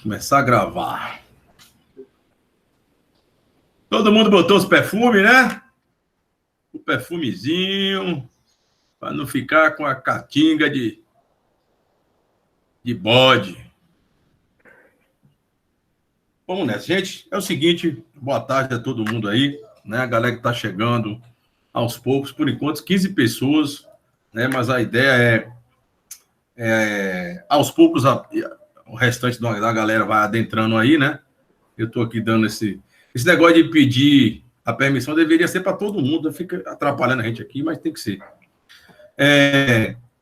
Começar a gravar. Todo mundo botou os perfumes, né? O perfumezinho, para não ficar com a catinga de bode. Vamos nessa, gente. É o seguinte, boa tarde a todo mundo aí, né? A galera que está chegando aos poucos, por enquanto, 15 pessoas, né? Mas a ideia aos poucos, o restante da galera vai adentrando aí, né? Eu estou aqui dando esse negócio de pedir a permissão, deveria ser para todo mundo, fica atrapalhando a gente aqui, mas tem que ser.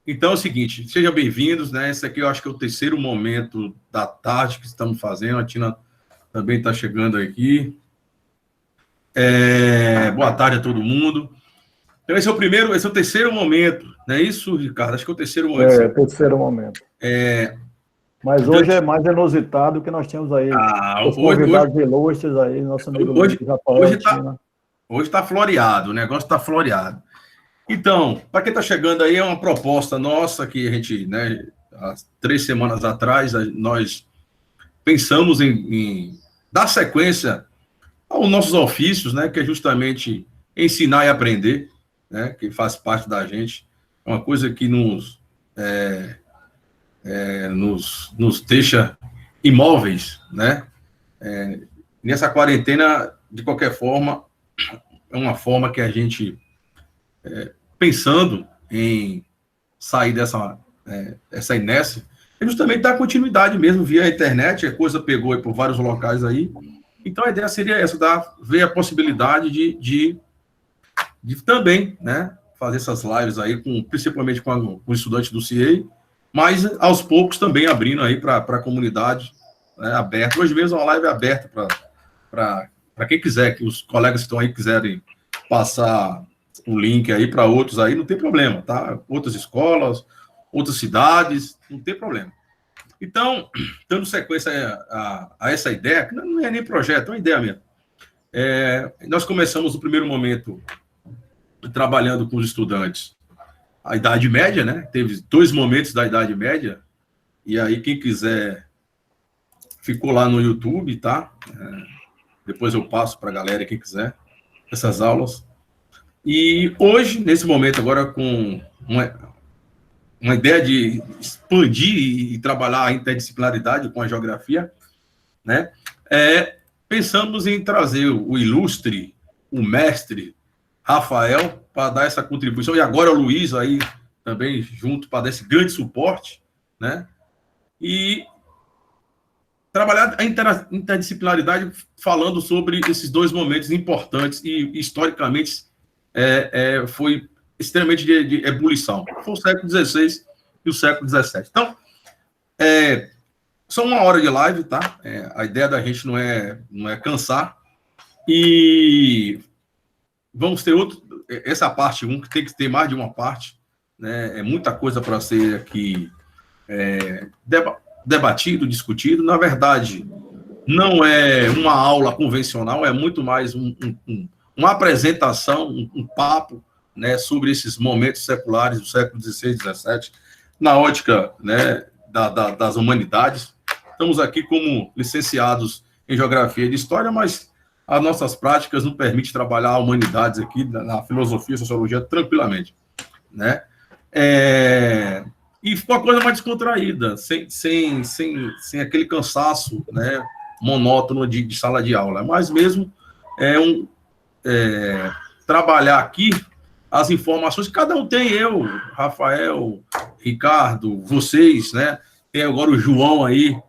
Então é o seguinte, sejam bem-vindos, né? Esse aqui eu acho que é o terceiro momento da tarde que estamos fazendo, a Tina também está chegando aqui. Boa tarde a todo mundo. Então esse é o terceiro momento, não é isso, Ricardo? Acho que é o terceiro momento. É, terceiro momento. Mas hoje é mais inusitado que nós tínhamos aí os convidados ilustres aí, nosso amigo hoje está floreado, o negócio está floreado. Então, para quem está chegando aí, é uma proposta nossa que a gente, né, há 3 semanas atrás, nós pensamos em dar sequência aos nossos ofícios, né, que é justamente ensinar e aprender, né, que faz parte da gente. É uma coisa que nos deixa imóveis, né? Nessa quarentena, de qualquer forma, é uma forma que a gente, pensando em sair dessa inércia, é justamente dar continuidade mesmo via internet, a coisa pegou aí por vários locais aí. Então, a ideia seria essa, ver a possibilidade de também, né, fazer essas lives aí, principalmente com os estudantes do CIEI, mas aos poucos também abrindo aí para a comunidade, né, aberta. Hoje mesmo a live é aberta para quem quiser, que os colegas que estão aí quiserem passar o link aí para outros aí, não tem problema, tá? Outras escolas, outras cidades, não tem problema. Então, dando sequência a essa ideia, que não é nem projeto, é uma ideia mesmo. Nós começamos no primeiro momento trabalhando com os estudantes a Idade Média, né? Teve 2 momentos da Idade Média, e aí quem quiser ficou lá no YouTube, tá? Depois eu passo para a galera, quem quiser, essas aulas. E hoje, nesse momento agora, com uma ideia de expandir e trabalhar a interdisciplinaridade com a geografia, né? Pensamos em trazer o ilustre, o mestre Rafael, para dar essa contribuição, e agora o Luiz aí também junto para dar esse grande suporte, né? E trabalhar a interdisciplinaridade falando sobre esses 2 momentos importantes e historicamente foi extremamente de ebulição. Foi o século XVI e o século XVII. Então, só 1 hora de live, tá? A ideia da gente não é cansar. E vamos ter essa parte 1, que tem que ter mais de uma parte, né? É muita coisa para ser aqui debatido, discutido. Na verdade, não é uma aula convencional, é muito mais uma apresentação, um papo, né, sobre esses momentos seculares do século XVI e XVII, na ótica, né, das humanidades. Estamos aqui como licenciados em Geografia e de História, mas as nossas práticas nos permitem trabalhar humanidades aqui, na filosofia e sociologia, tranquilamente, né? E ficou uma coisa mais descontraída, sem aquele cansaço, né, monótono de sala de aula. Mas mesmo trabalhar aqui as informações que cada um tem, eu, Rafael, Ricardo, vocês, né? Tem agora o João aí,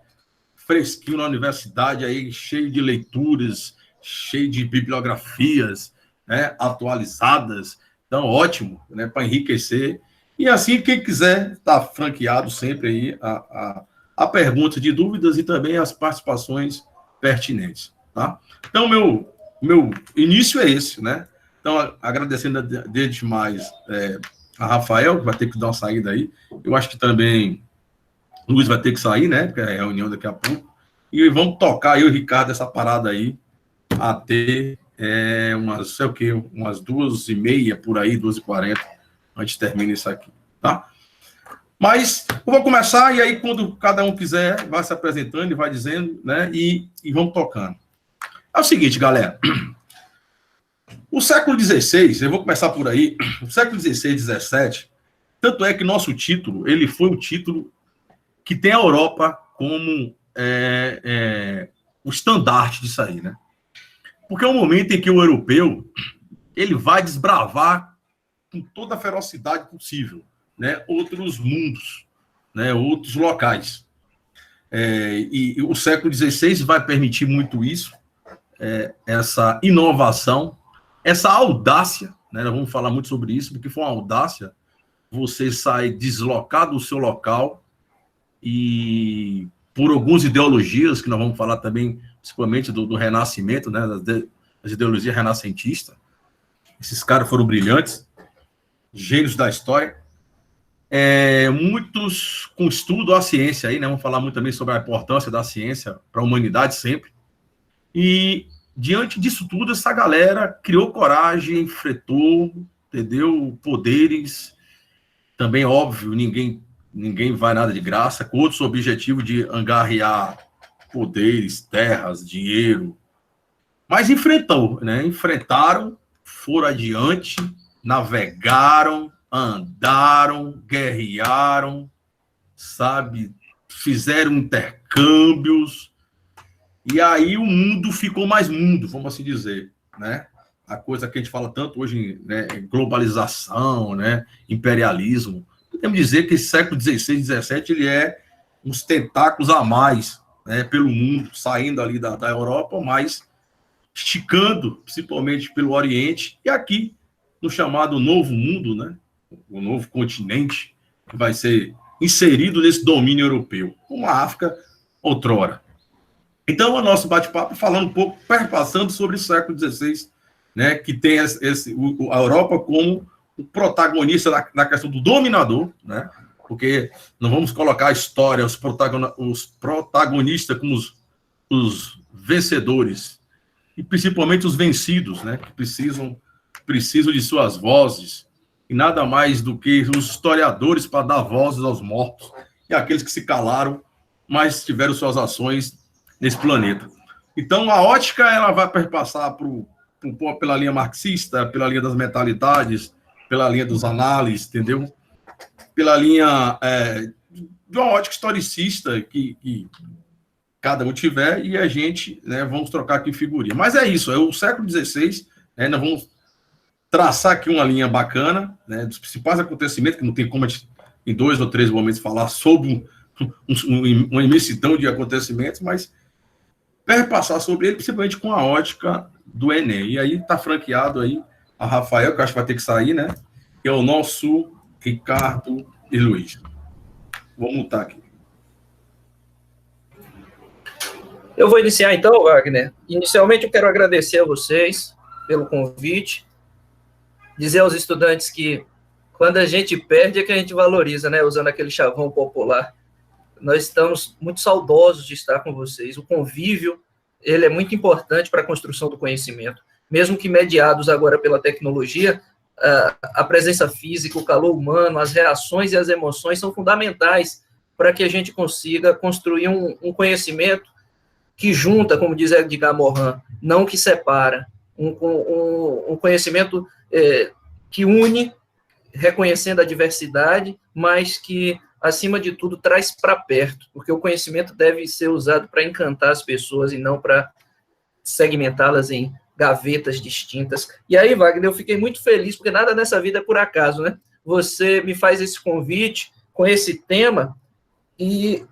fresquinho na universidade, aí, cheio de leituras, cheio de bibliografias, né, atualizadas. Então, ótimo, né, para enriquecer. E assim, quem quiser, está franqueado sempre aí a perguntas de dúvidas e também as participações pertinentes, tá? Então, meu início é esse, né? Então, agradecendo desde mais a Rafael, que vai ter que dar uma saída aí. Eu acho que também o Luiz vai ter que sair, né? Porque é reunião daqui a pouco. E vamos tocar eu e o Ricardo essa parada aí até umas 2h30 por aí, 2h40, a gente termina isso aqui, tá? Mas eu vou começar, e aí quando cada um quiser, vai se apresentando e vai dizendo, né? E vamos tocando. É o seguinte, galera. O século XVI, eu vou começar por aí, o século XVI e XVII, tanto é que nosso título, ele foi o título que tem a Europa como o estandarte disso aí, né? Porque é um momento em que o europeu, ele vai desbravar com toda a ferocidade possível, né? Outros mundos, né? Outros locais. E o século XVI vai permitir muito isso, essa inovação, essa audácia, né? Nós vamos falar muito sobre isso, porque foi uma audácia você sai deslocado do seu local e por algumas ideologias, que nós vamos falar também, principalmente do Renascimento, né? Das ideologias renascentistas. Esses caras foram brilhantes, gênios da história. Muitos com estudo à ciência aí, né? Vamos falar muito também sobre a importância da ciência para a humanidade sempre. E diante disso tudo, essa galera criou coragem, enfrentou, entendeu? Poderes, também óbvio, ninguém vai nada de graça, com outros objetivos de angariar poderes, terras, dinheiro, mas enfrentou, né? Enfrentaram, foram adiante, navegaram, andaram, guerrearam, sabe? Fizeram intercâmbios, e aí o mundo ficou mais mundo, vamos assim dizer, né? A coisa que a gente fala tanto hoje, né? Globalização, né? Imperialismo. Podemos dizer que esse século XVI e XVII, ele é uns tentáculos a mais, né? Pelo mundo, saindo ali da Europa, mas esticando, principalmente pelo Oriente, e aqui, no chamado Novo Mundo, né? O novo continente, que vai ser inserido nesse domínio europeu, como a África outrora. Então, o nosso bate-papo falando um pouco, perpassando sobre o século XVI, né, que tem a Europa como o protagonista na questão do dominador, né, porque não vamos colocar a história, os protagonistas como os vencedores, e principalmente os vencidos, né, que precisam de suas vozes, e nada mais do que os historiadores para dar vozes aos mortos, e aqueles que se calaram, mas tiveram suas ações nesse planeta. Então, a ótica, ela vai perpassar pela linha marxista, pela linha das mentalidades, pela linha dos análises, entendeu? Pela linha de uma ótica historicista que cada um tiver, e a gente, né, vamos trocar aqui figurinha. Mas é isso, é o século XVI, né, nós vamos traçar aqui uma linha bacana, né, dos principais acontecimentos, que não tem como a gente, em 2 ou 3 momentos, falar sobre uma imensidão de acontecimentos, mas perpassar sobre ele, principalmente com a ótica do Enem. E aí está franqueado aí a Rafael, que eu acho que vai ter que sair, né? Que é o nosso Ricardo e Luiz. Vou mutar aqui. Eu vou iniciar então, Wagner. Inicialmente eu quero agradecer a vocês pelo convite, dizer aos estudantes que quando a gente perde é que a gente valoriza, né? Usando aquele chavão popular. Nós estamos muito saudosos de estar com vocês. O convívio, ele é muito importante para a construção do conhecimento. Mesmo que mediados agora pela tecnologia, a presença física, o calor humano, as reações e as emoções são fundamentais para que a gente consiga construir um conhecimento que junta, como diz Edgar Morin, não que separa. Um conhecimento que une, reconhecendo a diversidade, mas que acima de tudo, traz para perto, porque o conhecimento deve ser usado para encantar as pessoas e não para segmentá-las em gavetas distintas. E aí, Wagner, eu fiquei muito feliz, porque nada nessa vida é por acaso, né? Você me faz esse convite com esse tema, e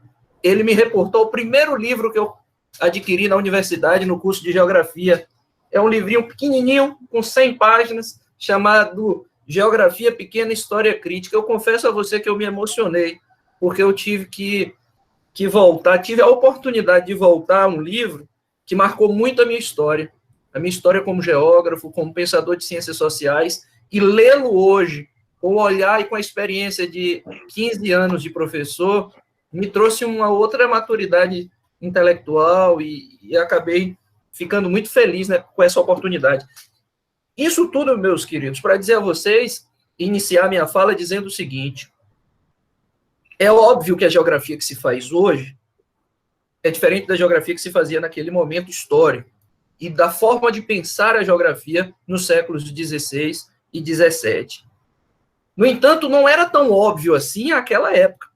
ele me reportou o primeiro livro que eu adquiri na universidade, no curso de Geografia. É um livrinho pequenininho, com 100 páginas, chamado Geografia Pequena, História Crítica. Eu confesso a você que eu me emocionei, porque eu tive que voltar, tive a oportunidade de voltar a um livro que marcou muito a minha história como geógrafo, como pensador de ciências sociais, e lê-lo hoje, com o olhar e com a experiência de 15 anos de professor, me trouxe uma outra maturidade intelectual e acabei ficando muito feliz, né, com essa oportunidade. Isso tudo, meus queridos, para dizer a vocês, iniciar minha fala dizendo o seguinte: É óbvio que a geografia que se faz hoje é diferente da geografia que se fazia naquele momento histórico e da forma de pensar a geografia nos séculos XVI e XVII. No entanto, não era tão óbvio assim naquela época.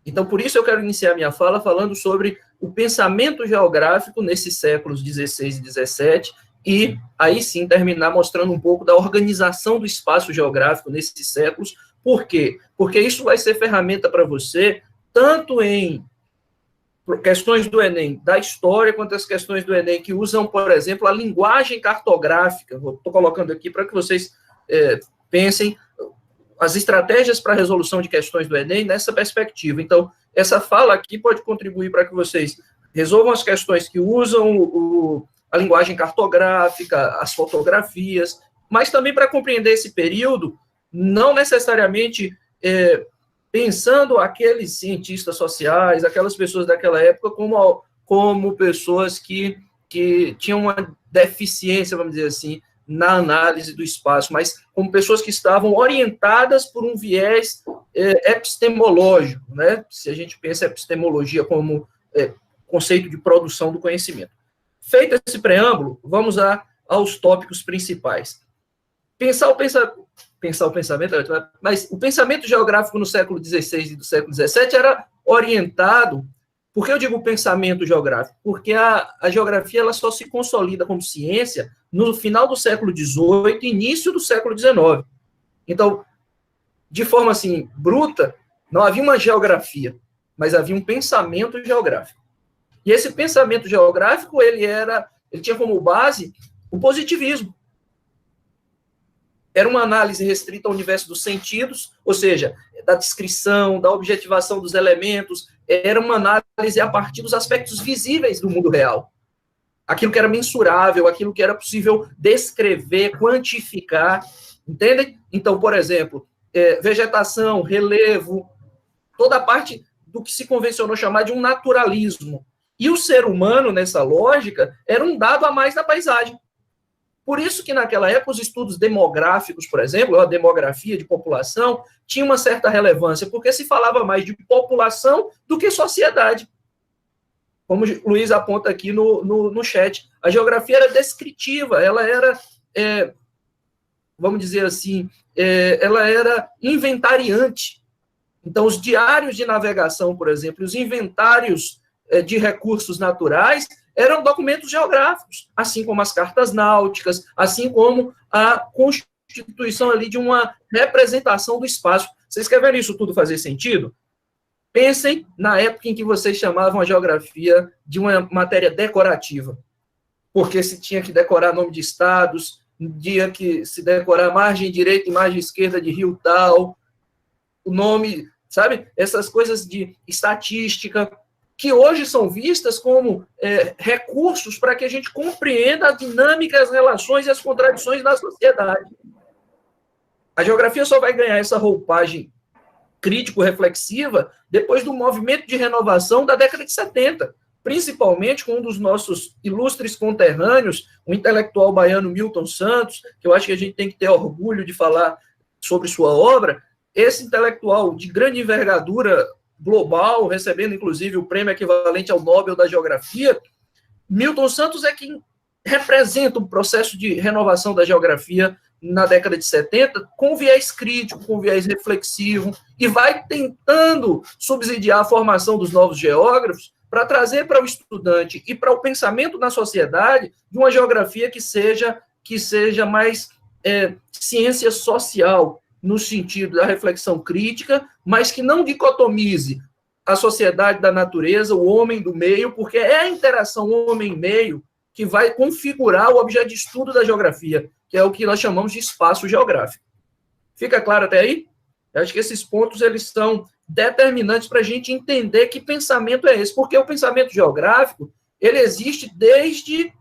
Então, por isso eu quero iniciar minha fala falando sobre o pensamento geográfico nesses séculos XVI e XVII e aí sim terminar mostrando um pouco da organização do espaço geográfico nesses séculos. Por quê? Porque isso vai ser ferramenta para você, tanto em questões do Enem da história, quanto as questões do Enem que usam, por exemplo, a linguagem cartográfica. Estou colocando aqui para que vocês pensem as estratégias para a resolução de questões do Enem nessa perspectiva. Então, essa fala aqui pode contribuir para que vocês resolvam as questões que usam a linguagem cartográfica, as fotografias, mas também para compreender esse período, não necessariamente pensando aqueles cientistas sociais, aquelas pessoas daquela época como pessoas que tinham uma deficiência, vamos dizer assim, na análise do espaço, mas como pessoas que estavam orientadas por um viés epistemológico, né? Se a gente pensa epistemologia como conceito de produção do conhecimento. Feito esse preâmbulo, vamos aos tópicos principais. Pensar o pensamento, mas o pensamento geográfico no século XVI e do século XVII era orientado. Por que eu digo pensamento geográfico? Porque a geografia ela só se consolida como ciência no final do século XVIII e início do século XIX. Então, de forma assim, bruta, não havia uma geografia, mas havia um pensamento geográfico. E esse pensamento geográfico, ele tinha como base o positivismo. Era uma análise restrita ao universo dos sentidos, ou seja, da descrição, da objetivação dos elementos, era uma análise a partir dos aspectos visíveis do mundo real. Aquilo que era mensurável, aquilo que era possível descrever, quantificar, entendem? Então, por exemplo, vegetação, relevo, toda a parte do que se convencionou chamar de um naturalismo. E o ser humano, nessa lógica, era um dado a mais da paisagem. Por isso que naquela época os estudos demográficos, por exemplo, a demografia de população, tinha uma certa relevância, porque se falava mais de população do que sociedade. Como o Luiz aponta aqui no chat. A geografia era descritiva, ela era, vamos dizer assim, ela era inventariante. Então, os diários de navegação, por exemplo, os inventários de recursos naturais, eram documentos geográficos, assim como as cartas náuticas, assim como a constituição ali de uma representação do espaço. Vocês querem ver isso tudo fazer sentido? Pensem na época em que vocês chamavam a geografia de uma matéria decorativa, porque se tinha que decorar nome de estados, tinha que se decorar margem direita e margem esquerda de rio tal, o nome, sabe? Essas coisas de estatística, que hoje são vistas como recursos para que a gente compreenda a dinâmica, as relações e as contradições da sociedade. A geografia só vai ganhar essa roupagem crítico-reflexiva depois do movimento de renovação da década de 70, principalmente com um dos nossos ilustres conterrâneos, o intelectual baiano Milton Santos, que eu acho que a gente tem que ter orgulho de falar sobre sua obra. Esse intelectual de grande envergadura global, recebendo, inclusive, o prêmio equivalente ao Nobel da Geografia, Milton Santos é quem representa o processo de renovação da geografia na década de 70, com viés crítico, com viés reflexivo, e vai tentando subsidiar a formação dos novos geógrafos para trazer para o estudante e para o pensamento na sociedade de uma geografia que seja mais ciência social, no sentido da reflexão crítica, mas que não dicotomize a sociedade da natureza, o homem do meio, porque é a interação homem-meio que vai configurar o objeto de estudo da geografia, que é o que nós chamamos de espaço geográfico. Fica claro até aí? Eu acho que esses pontos eles são determinantes para a gente entender que pensamento é esse, porque o pensamento geográfico ele existe desde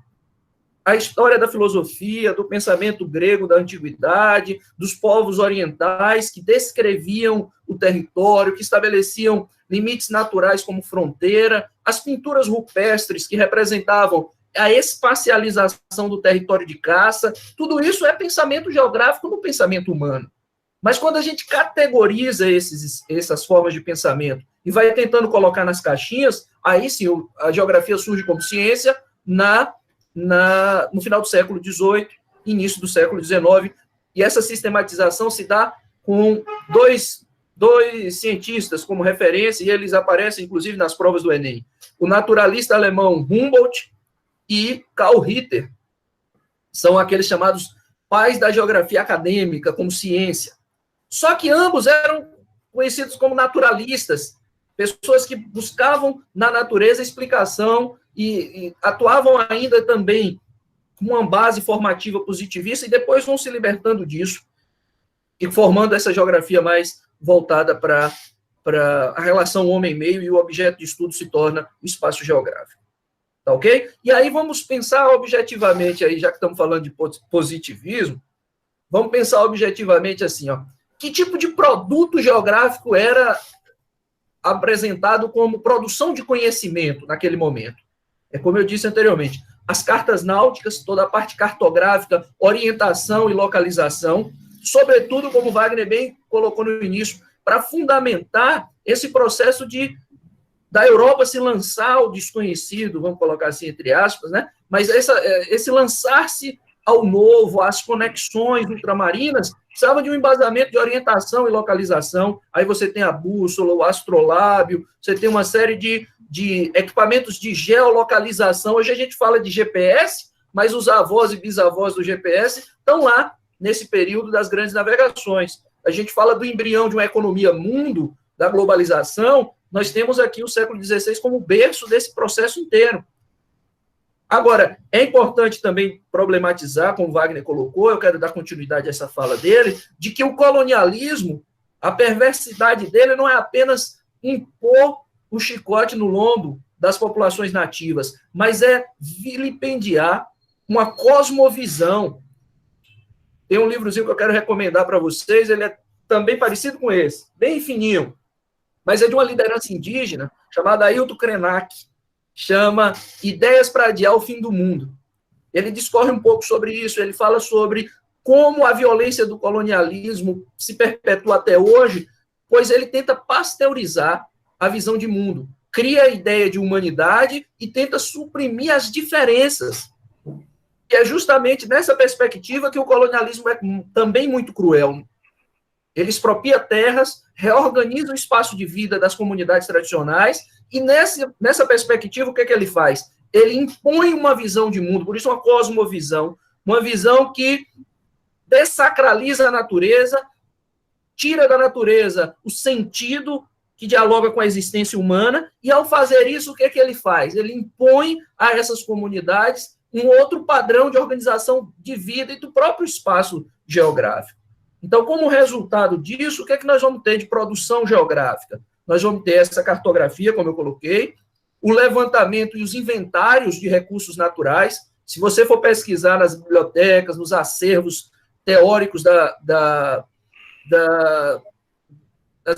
a história da filosofia, do pensamento grego da antiguidade, dos povos orientais que descreviam o território, que estabeleciam limites naturais como fronteira, as pinturas rupestres que representavam a espacialização do território de caça, tudo isso é pensamento geográfico no pensamento humano. Mas quando a gente categoriza essas formas de pensamento e vai tentando colocar nas caixinhas, aí sim a geografia surge como ciência no final do século XVIII, início do século XIX, e essa sistematização se dá com dois cientistas como referência, e eles aparecem, inclusive, nas provas do Enem. O naturalista alemão Humboldt e Karl Ritter. São aqueles chamados pais da geografia acadêmica, como ciência. Só que ambos eram conhecidos como naturalistas, pessoas que buscavam na natureza explicação e atuavam ainda também com uma base formativa positivista, e depois vão se libertando disso e formando essa geografia mais voltada para a relação homem-meio, e o objeto de estudo se torna o espaço geográfico. Tá ok? E aí vamos pensar objetivamente, aí, já que estamos falando de positivismo, vamos pensar objetivamente assim, ó, que tipo de produto geográfico era apresentado como produção de conhecimento naquele momento? É como eu disse anteriormente, as cartas náuticas, toda a parte cartográfica, orientação e localização, sobretudo, como Wagner bem colocou no início, para fundamentar esse processo da Europa se lançar ao desconhecido, vamos colocar assim entre aspas, né? Mas esse lançar-se ao novo, às conexões ultramarinas, precisava de um embasamento de orientação e localização. Aí você tem a bússola, o astrolábio, você tem uma série de equipamentos de geolocalização. Hoje a gente fala de GPS, mas os avós e bisavós do GPS estão lá nesse período das grandes navegações. A gente fala do embrião de uma economia mundo, da globalização, nós temos aqui o século XVI como berço desse processo inteiro. Agora, é importante também problematizar, como Wagner colocou, eu quero dar continuidade a essa fala dele, de que o colonialismo, a perversidade dele não é apenas impor o chicote no lombo das populações nativas, mas é vilipendiar uma cosmovisão. Tem um livrozinho que eu quero recomendar para vocês, ele é também parecido com esse, bem fininho, mas é de uma liderança indígena chamada Ailton Krenak, chama Ideias para Adiar o Fim do Mundo. Ele discorre um pouco sobre isso, ele fala sobre como a violência do colonialismo se perpetua até hoje, pois ele tenta pasteurizar a visão de mundo, cria a ideia de humanidade e tenta suprimir as diferenças. E é justamente nessa perspectiva que o colonialismo é também muito cruel. Ele expropria terras, reorganiza o espaço de vida das comunidades tradicionais, e nessa perspectiva, o que ele faz? Ele impõe uma visão de mundo, por isso uma cosmovisão, uma visão que dessacraliza a natureza, tira da natureza o sentido que dialoga com a existência humana, e ao fazer isso, o que ele faz? Ele impõe a essas comunidades um outro padrão de organização de vida e do próprio espaço geográfico. Então, como resultado disso, o que nós vamos ter de produção geográfica? Nós vamos ter essa cartografia, como eu coloquei, o levantamento e os inventários de recursos naturais. Se você for pesquisar nas bibliotecas, nos acervos teóricos das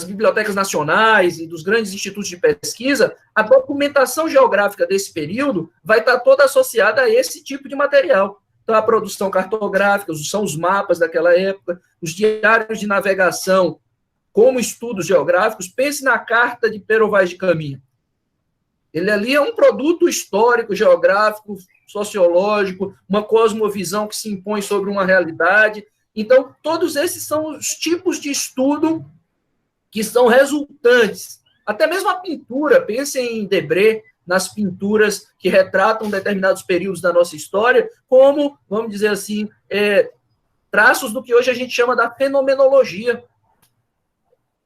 bibliotecas nacionais e dos grandes institutos de pesquisa, a documentação geográfica desse período vai estar toda associada a esse tipo de material. Então, a produção cartográfica, são os mapas daquela época, os diários de navegação, como estudos geográficos. Pense na carta de Pero Vaz de Caminha. Ele ali é um produto histórico, geográfico, sociológico, uma cosmovisão que se impõe sobre uma realidade. Então, todos esses são os tipos de estudo que são resultantes. Até mesmo a pintura, pensem em Debré, nas pinturas que retratam determinados períodos da nossa história, como, vamos dizer assim, traços do que hoje a gente chama da fenomenologia.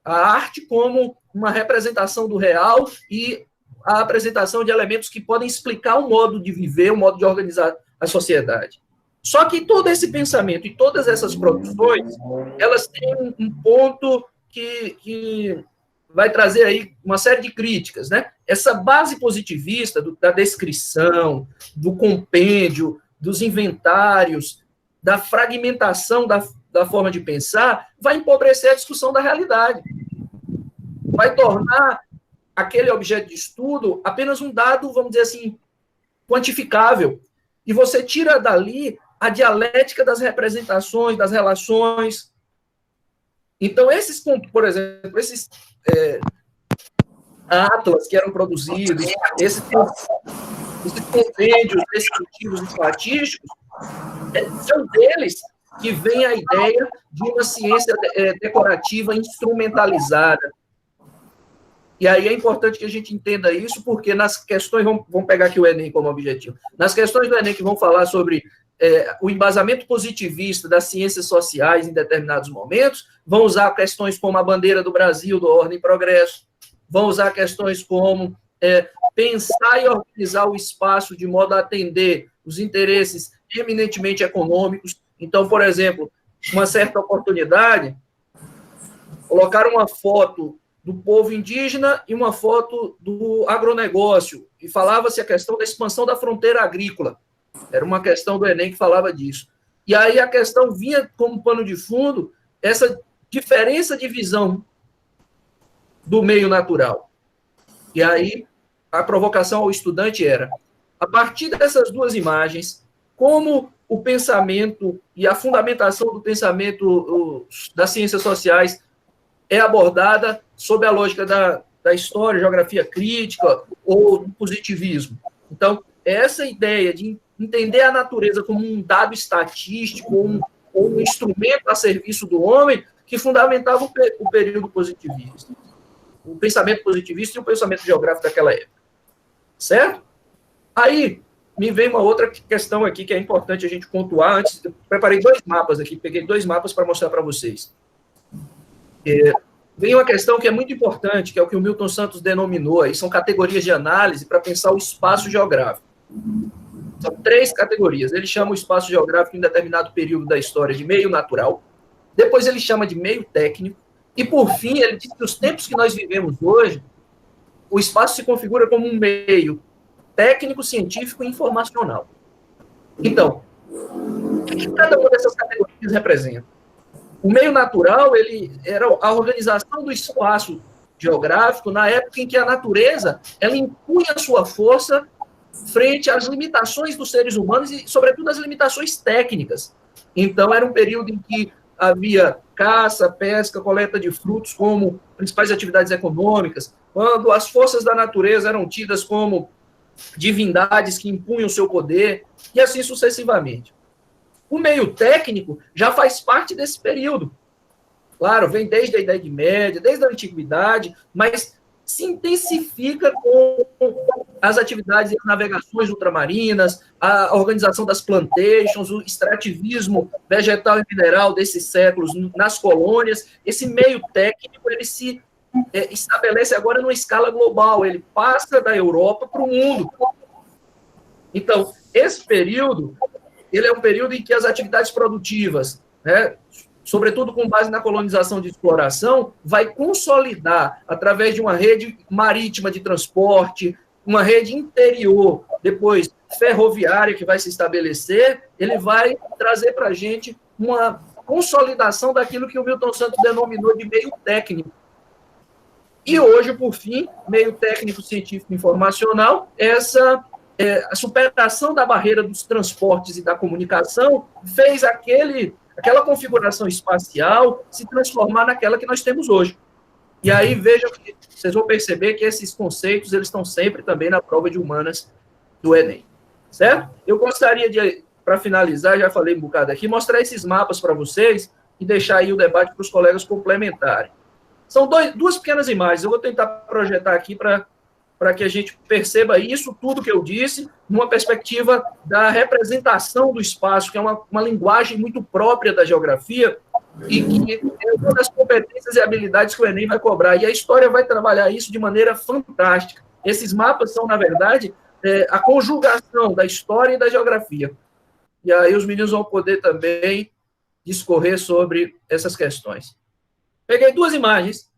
A arte como uma representação do real e a apresentação de elementos que podem explicar o modo de viver, o modo de organizar a sociedade. Só que todo esse pensamento e todas essas produções, elas têm um ponto que vai trazer aí uma série de críticas, né? Essa base positivista da descrição, do compêndio, dos inventários, da fragmentação da forma de pensar, vai empobrecer a discussão da realidade. Vai tornar aquele objeto de estudo apenas um dado, vamos dizer assim, quantificável. E você tira dali a dialética das representações, das relações. Então, por exemplo, esses atlas que eram produzidos, esses compêndios descritivos estatísticos, são deles que vem a ideia de uma ciência decorativa instrumentalizada. E aí é importante que a gente entenda isso, porque nas questões, vamos pegar aqui o Enem como objetivo, nas questões do Enem que vão falar sobre o embasamento positivista das ciências sociais em determinados momentos, vão usar questões como a bandeira do Brasil, do Ordem e Progresso, vão usar questões como pensar e organizar o espaço de modo a atender os interesses eminentemente econômicos. Então, por exemplo, uma certa oportunidade, colocaram uma foto do povo indígena e uma foto do agronegócio, e falava-se a questão da expansão da fronteira agrícola. Era uma questão do Enem que falava disso. E aí a questão vinha como pano de fundo essa diferença de visão do meio natural. E aí a provocação ao estudante era, a partir dessas duas imagens, como o pensamento e a fundamentação do pensamento das ciências sociais é abordada sob a lógica da história, geografia crítica ou do positivismo. Então, essa ideia de entender a natureza como um dado estatístico ou um instrumento a serviço do homem que fundamentava o período positivista, o pensamento positivista e o pensamento geográfico daquela época. Certo? Aí, me vem uma outra questão aqui que é importante a gente pontuar antes. Eu preparei 2 mapas aqui, peguei 2 mapas para mostrar para vocês. Vem uma questão que é muito importante, que é o que o Milton Santos denominou, aí são categorias de análise para pensar o espaço geográfico. São 3 categorias. Ele chama o espaço geográfico em determinado período da história de meio natural, depois ele chama de meio técnico, e por fim ele diz que os tempos que nós vivemos hoje, o espaço se configura como um meio técnico, científico e informacional. Então, o que cada uma dessas categorias representa? O meio natural, ele era a organização do espaço geográfico na época em que a natureza, ela impunha sua força frente às limitações dos seres humanos e, sobretudo, as limitações técnicas. Então, era um período em que havia caça, pesca, coleta de frutos como principais atividades econômicas, quando as forças da natureza eram tidas como divindades que impunham seu poder, e assim sucessivamente. O meio técnico já faz parte desse período. Claro, vem desde a Idade Média, desde a Antiguidade, mas se intensifica com as atividades de navegações ultramarinas, a organização das plantations, o extrativismo vegetal e mineral desses séculos nas colônias. Esse meio técnico, ele se estabelece agora numa escala global, ele passa da Europa para o mundo. Então, esse período, ele é um período em que as atividades produtivas, sobretudo com base na colonização de exploração, vai consolidar através de uma rede marítima de transporte, uma rede interior, depois ferroviária que vai se estabelecer, ele vai trazer para a gente uma consolidação daquilo que o Milton Santos denominou de meio técnico. E hoje, por fim, meio técnico, científico e informacional, a superação da barreira dos transportes e da comunicação fez aquela configuração espacial se transformar naquela que nós temos hoje. E aí, vejam que vocês vão perceber que esses conceitos eles estão sempre também na prova de humanas do Enem. Certo? Eu gostaria de, para finalizar, já falei um bocado aqui, mostrar esses mapas para vocês e deixar aí o debate para os colegas complementarem. São 2 pequenas imagens. Eu vou tentar projetar aqui para que a gente perceba isso tudo que eu disse, numa perspectiva da representação do espaço, que é uma linguagem muito própria da geografia e que é uma das competências e habilidades que o Enem vai cobrar. E a história vai trabalhar isso de maneira fantástica. Esses mapas são, na verdade, a conjugação da história e da geografia. E aí os meninos vão poder também discorrer sobre essas questões. Peguei 2 imagens.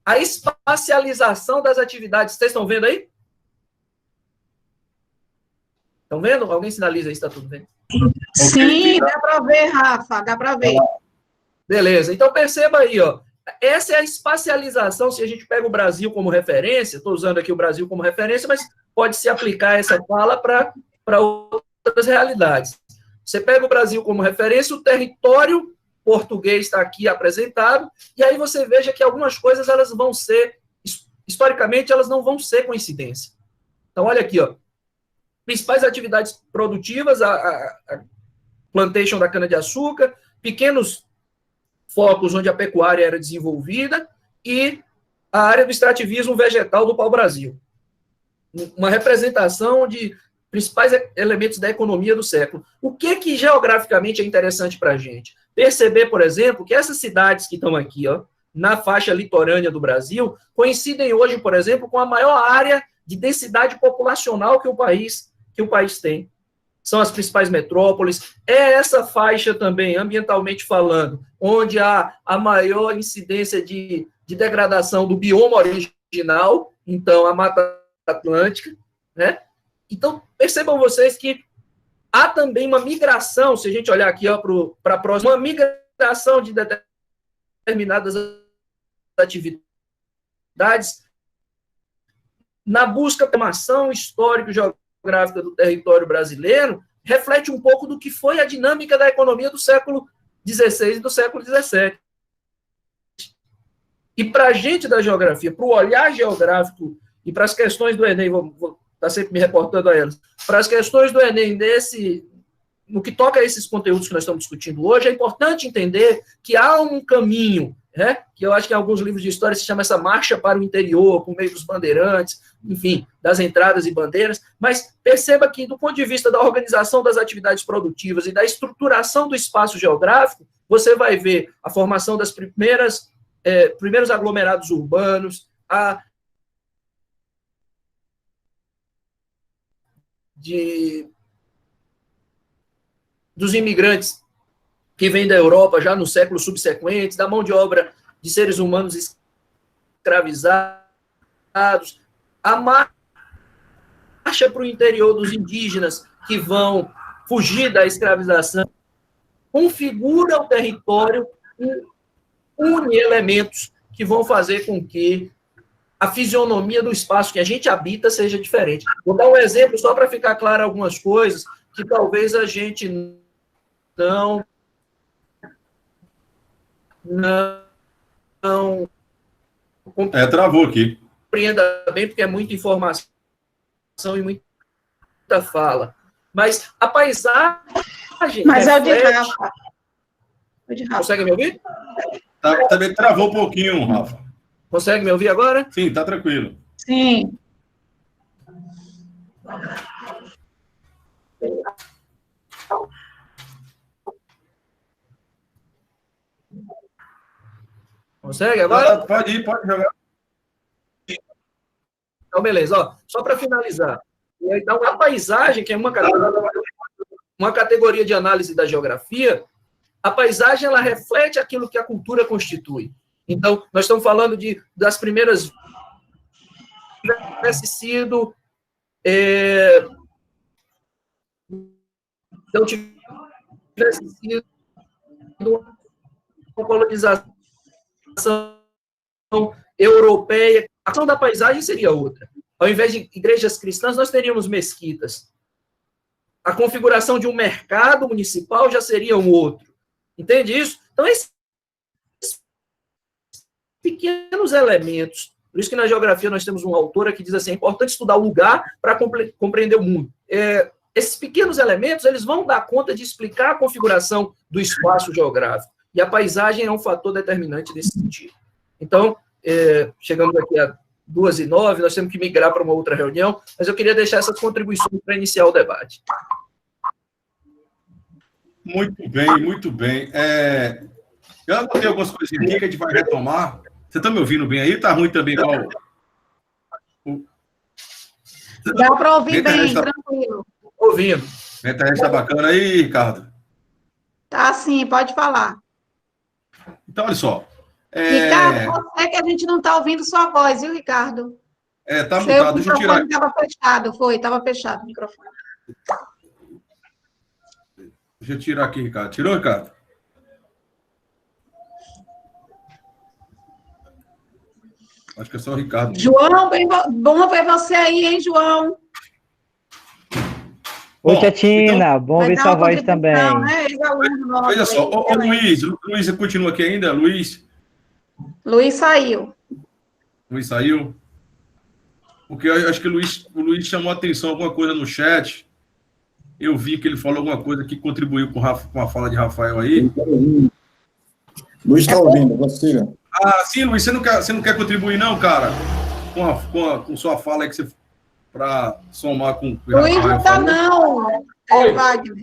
A espacialização das atividades. Vocês estão vendo aí? Estão vendo? Alguém sinaliza aí se está tudo bem? Sim, dá para ver, Rafa, dá para ver. Beleza, então perceba aí, ó. Essa é a espacialização, se a gente pega o Brasil como referência, estou usando aqui o Brasil como referência, mas pode-se aplicar essa fala para outras realidades. Você pega o Brasil como referência, o território português está aqui apresentado, e aí você veja que algumas coisas elas vão ser, historicamente, elas não vão ser coincidência. Então, olha aqui, ó, principais atividades produtivas, a plantation da cana-de-açúcar, pequenos focos onde a pecuária era desenvolvida e a área do extrativismo vegetal do pau-brasil. Uma representação de principais elementos da economia do século. O que geograficamente é interessante para a gente? Perceber, por exemplo, que essas cidades que estão aqui, ó, na faixa litorânea do Brasil, coincidem hoje, por exemplo, com a maior área de densidade populacional que o país tem. São as principais metrópoles. É essa faixa também, ambientalmente falando, onde há a maior incidência de degradação do bioma original, então a Mata Atlântica, né? Então, percebam vocês que há também uma migração, se a gente olhar aqui para a próxima, uma migração de determinadas atividades na busca de formação histórico-geográfica do território brasileiro, reflete um pouco do que foi a dinâmica da economia do século XVI e do século XVII. E para a gente da geografia, para o olhar geográfico e para as questões do Enem, vou estar sempre me reportando a elas, para as questões do Enem no que toca a esses conteúdos que nós estamos discutindo hoje, é importante entender que há um caminho, né, que eu acho que em alguns livros de história se chama essa marcha para o interior, por meio dos bandeirantes, enfim, das entradas e bandeiras, mas perceba que, do ponto de vista da organização das atividades produtivas e da estruturação do espaço geográfico, você vai ver a formação das primeiros aglomerados urbanos, dos imigrantes que vêm da Europa já nos séculos subsequentes, da mão de obra de seres humanos escravizados, a marcha para o interior dos indígenas que vão fugir da escravização, configura o território e une elementos que vão fazer com que a fisionomia do espaço que a gente habita seja diferente. Vou dar um exemplo só para ficar claro algumas coisas que talvez a gente não travou aqui. Compreenda bem, porque é muita informação e muita fala. Mas a paisagem... Mas é o de Rafa. Consegue me ouvir? Também travou um pouquinho, Rafa. Consegue me ouvir agora? Sim, tá tranquilo. Sim. Consegue agora? Pode ir, pode jogar. Então, beleza. Ó, só para finalizar. Então, a paisagem, que é uma categoria de análise da geografia, a paisagem ela reflete aquilo que a cultura constitui. Então, nós estamos falando das primeiras... tivesse sido... Então, tivesse sido uma colonização europeia, a ação da paisagem seria outra. Ao invés de igrejas cristãs, nós teríamos mesquitas. A configuração de um mercado municipal já seria um outro. Entende isso? Então, esses pequenos elementos, por isso que na geografia nós temos uma autora que diz assim, é importante estudar o lugar para compreender o mundo. Esses pequenos elementos, eles vão dar conta de explicar a configuração do espaço geográfico. E a paisagem é um fator determinante nesse sentido. Então, chegamos aqui a 2h09, nós temos que migrar para uma outra reunião, mas eu queria deixar essas contribuições para iniciar o debate. Muito bem, muito bem. Eu anotei algumas coisinhas aqui que a gente vai retomar. Você está me ouvindo bem aí? Está ruim também? Dá para ouvir bem, tranquilo. Ouvindo. A internet está bacana aí, Ricardo? Tá sim, pode falar. Então, olha só. Ricardo, você que a gente não está ouvindo sua voz, viu, Ricardo? Tá mutado. Deixa eu tirar. Estava fechado o microfone. Deixa eu tirar aqui, Ricardo. Tirou, Ricardo? Acho que é só o Ricardo. João, bom ver você aí, hein, João? Oi, Tiatina, então, bom ver sua voz também. Né? Veja só, Luiz continua aqui ainda? Luiz saiu. Luiz saiu? Porque eu acho que o Luiz chamou a atenção alguma coisa no chat. Eu vi que ele falou alguma coisa que contribuiu com a fala de Rafael aí. Luiz está ouvindo, você. Sim, Luiz, você não quer contribuir não, cara? Com sua fala aí que você para somar com o Luiz não tá não, Wagner.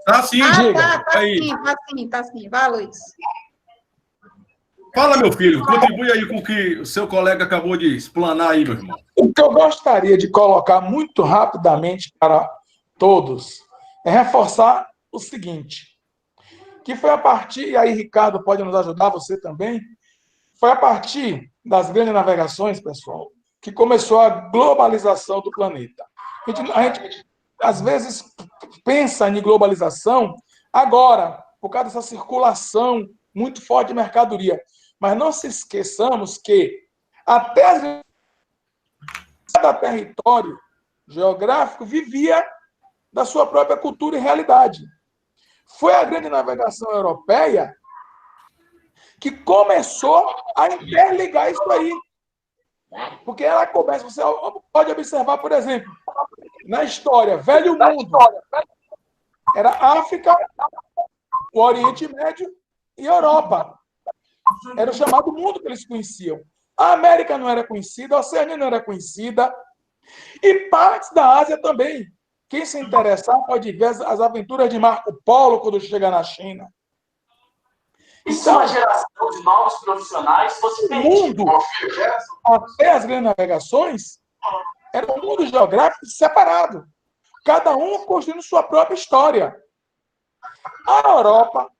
Tá sim, tá sim. Vai, Luiz. Fala, meu filho, contribui aí com o que o seu colega acabou de explanar aí, meu irmão. O que eu gostaria de colocar muito rapidamente para todos é reforçar o seguinte, que foi a partir, e aí Ricardo pode nos ajudar, você também, foi a partir das grandes navegações, pessoal, que começou a globalização do planeta. A gente às vezes, pensa em globalização agora, por causa dessa circulação muito forte de mercadoria. Mas não se esqueçamos que até cada território geográfico vivia da sua própria cultura e realidade. Foi a grande navegação europeia que começou a interligar isso aí. Porque ela começa, você pode observar, por exemplo, na história, Velho Mundo, era África, o Oriente Médio e Europa. Era o chamado mundo que eles conheciam. A América não era conhecida, a Oceania não era conhecida, e partes da Ásia também. Quem se interessar pode ver as aventuras de Marco Polo quando chega na China. Então, uma geração de novos profissionais fosse o mundo, até as grandes navegações, era um mundo geográfico separado. Cada um construindo sua própria história. A Europa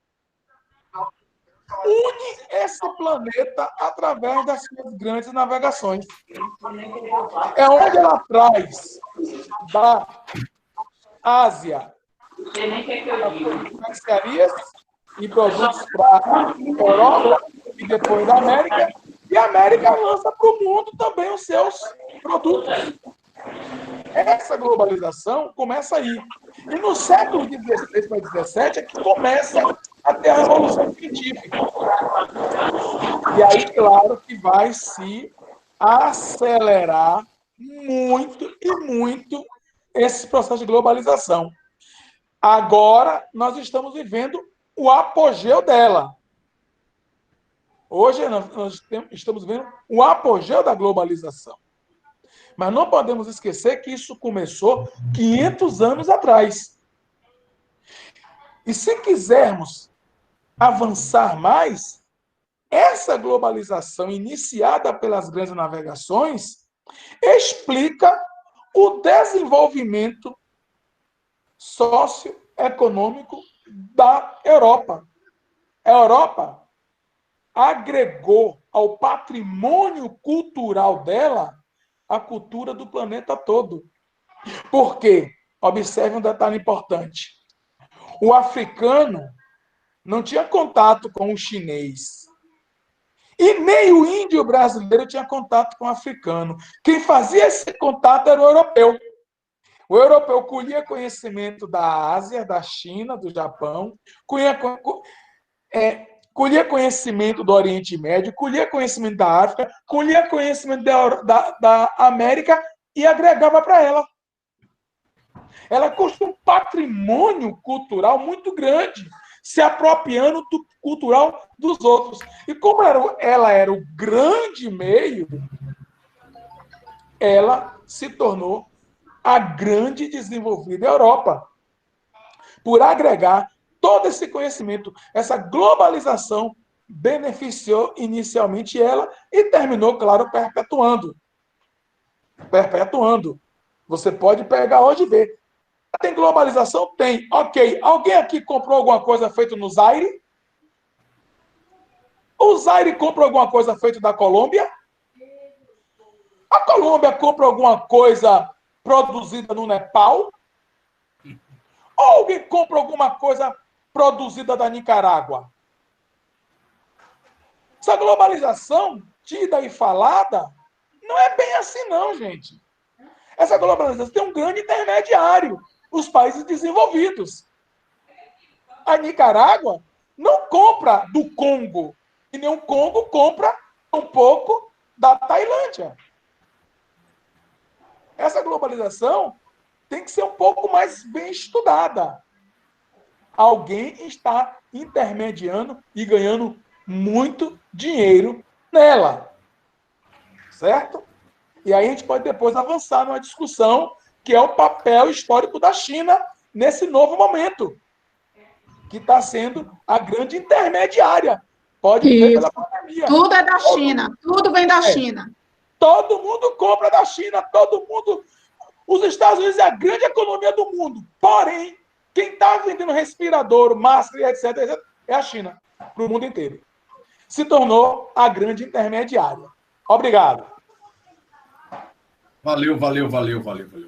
une esse planeta através das suas grandes navegações. É onde ela traz da Ásia especiarias e produtos para a Europa e depois da América, e a América lança para o mundo também os seus produtos. Essa globalização começa aí. E no século XVI para XVII é que começa a ter a Revolução Científica. E aí, claro, que vai se acelerar muito e muito esse processo de globalização. Agora, nós estamos vivendo o apogeu dela. Hoje, nós estamos vendo o apogeu da globalização. Mas não podemos esquecer que isso começou 500 anos atrás. E se quisermos avançar mais, essa globalização iniciada pelas grandes navegações explica o desenvolvimento socioeconômico da Europa. A Europa agregou ao patrimônio cultural dela a cultura do planeta todo. Por quê? Observe um detalhe importante. O africano não tinha contato com o chinês. E nem o índio brasileiro tinha contato com o africano. Quem fazia esse contato era o europeu. O europeu colhia conhecimento da Ásia, da China, do Japão, colhia conhecimento do Oriente Médio, colhia conhecimento da África, colhia conhecimento da América e agregava para ela. Ela construiu um patrimônio cultural muito grande, se apropriando do cultural dos outros. E como ela era o grande meio, ela se tornou a grande desenvolvida Europa, por agregar todo esse conhecimento. Essa globalização beneficiou inicialmente ela e terminou, claro, perpetuando. Perpetuando. Você pode pegar hoje e ver. Tem globalização? Tem. Ok. Alguém aqui comprou alguma coisa feita no Zaire? O Zaire compra alguma coisa feita da Colômbia? A Colômbia compra alguma coisa produzida no Nepal? Ou alguém compra alguma coisa produzida da Nicarágua? Essa globalização, tida e falada, não é bem assim não, gente. Essa globalização tem um grande intermediário, os países desenvolvidos. A Nicarágua não compra do Congo, e nem o Congo compra um pouco da Tailândia. Essa globalização tem que ser um pouco mais bem estudada. Alguém está intermediando e ganhando muito dinheiro nela. Certo? E aí a gente pode depois avançar numa discussão que é o papel histórico da China nesse novo momento, que está sendo a grande intermediária. Pode ver pela pandemia. Tudo é da China, tudo vem da China. Todo mundo compra da China, todo mundo... Os Estados Unidos é a grande economia do mundo. Porém, quem está vendendo respirador, máscara, etc., é a China, para o mundo inteiro. Se tornou a grande intermediária. Obrigado. Valeu.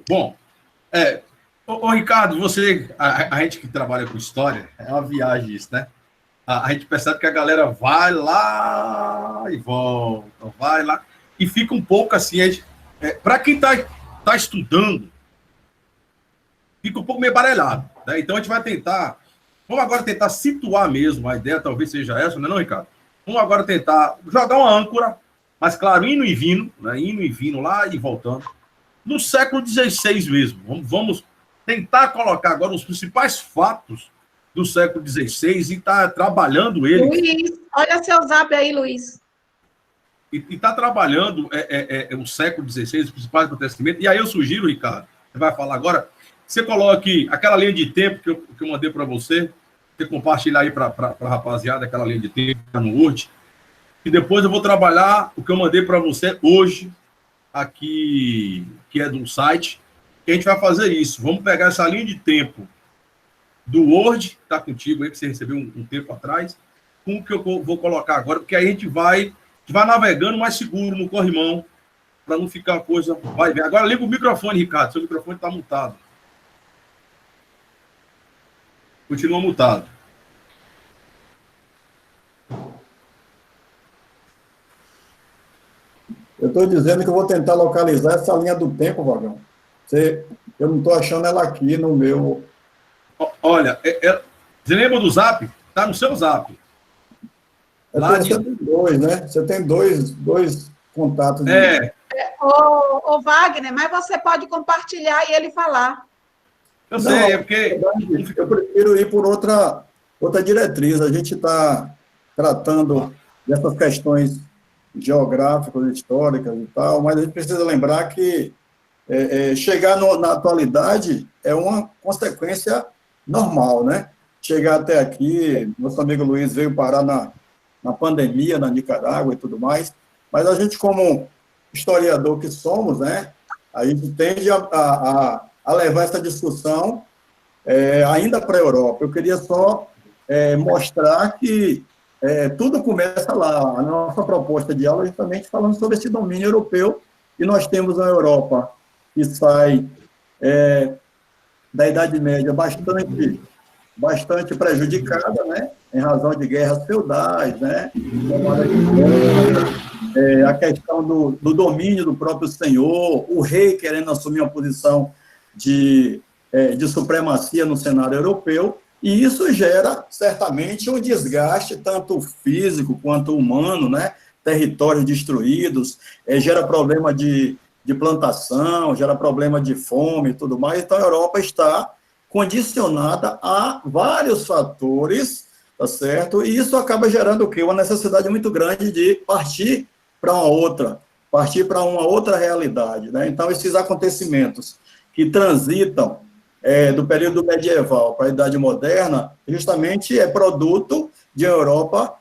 Bom, ô Ricardo, você, a gente que trabalha com história, é uma viagem isso, né? A gente percebe que a galera vai lá e volta, vai lá, e fica um pouco assim, para quem está estudando, fica um pouco meio baralhado, né? Então a gente vai vamos agora tentar situar mesmo, a ideia talvez seja essa, não é não, Ricardo? Vamos agora tentar jogar uma âncora, mas claro, indo e vindo lá e voltando, no século XVI mesmo. Vamos tentar colocar agora os principais fatos do século XVI e estar trabalhando ele. Luiz, olha seu zap aí, Luiz. E está trabalhando o século XVI, os principais acontecimentos. E aí eu sugiro, Ricardo, você vai falar agora, que você coloque aquela linha de tempo que eu mandei para você compartilhar aí para a rapaziada, aquela linha de tempo no Word. E depois eu vou trabalhar o que eu mandei para você hoje, aqui, que é do site. E a gente vai fazer isso. Vamos pegar essa linha de tempo do Word, que está contigo aí, que você recebeu um tempo atrás, com o que eu vou colocar agora, porque aí a gente vai navegando mais seguro no corrimão, para não ficar uma coisa... Vai ver. Agora liga o microfone, Ricardo. Seu microfone está mutado. Continua mutado. Eu estou dizendo que eu vou tentar localizar essa linha do tempo, Vagão. Eu não estou achando ela aqui no meu... Olha, você lembra do Zap? Está no seu Zap. Você tem dois, né? Você tem dois contatos. Ô, Wagner, mas você pode compartilhar e ele falar. Eu sei, porque... Eu prefiro ir por outra diretriz. A gente está tratando dessas questões geográficas, históricas e tal, mas a gente precisa lembrar que chegar na atualidade é uma consequência normal, né? Chegar até aqui, nosso amigo Luiz veio parar na pandemia, na Nicarágua e tudo mais, mas a gente, como historiador que somos, né, a gente tende a levar essa discussão ainda para a Europa. Eu queria só mostrar que tudo começa lá. A nossa proposta de aula é justamente falando sobre esse domínio europeu, e nós temos a Europa que sai da Idade Média bastante prejudicada, né, em razão de guerras feudais, né, a questão do domínio do próprio senhor, o rei querendo assumir uma posição de supremacia no cenário europeu, e isso gera, certamente, um desgaste, tanto físico quanto humano, né, territórios destruídos, gera problema de plantação, gera problema de fome e tudo mais. Então, a Europa está condicionada a vários fatores, tá certo? E isso acaba gerando o quê? Uma necessidade muito grande de partir para uma outra realidade, né? Então, esses acontecimentos que transitam do período medieval para a Idade Moderna, justamente é produto de uma Europa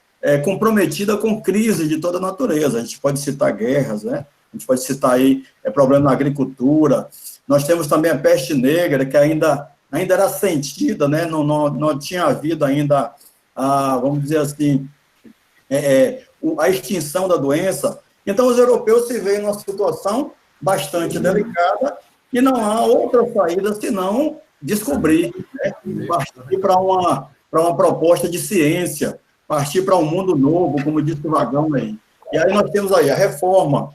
comprometida com crise de toda natureza. A gente pode citar guerras, né? A gente pode citar aí problema na agricultura. Nós temos também a peste negra, que ainda era sentida, né? Não tinha havido ainda, vamos dizer assim, a extinção da doença. Então, os europeus se veem numa situação bastante delicada e não há outra saída senão descobrir, né? Partir para uma proposta de ciência, partir para um mundo novo, como disse o Vagão aí. E aí nós temos aí a reforma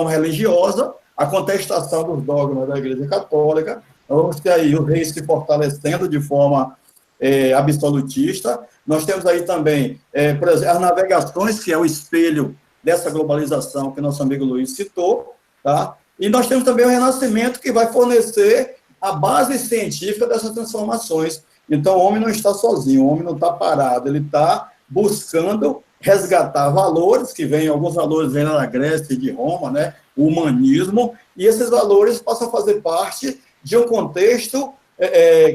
religiosa, a contestação dos dogmas da Igreja Católica, vamos ter aí o rei se fortalecendo de forma absolutista. Nós temos aí também, por exemplo, as navegações, que é o espelho dessa globalização que nosso amigo Luiz citou, tá? E nós temos também o Renascimento, que vai fornecer a base científica dessas transformações. Então, o homem não está sozinho, o homem não está parado, ele está buscando resgatar valores, que vêm, alguns valores vêm da Grécia e de Roma, né? O humanismo, e esses valores passam a fazer parte de um contexto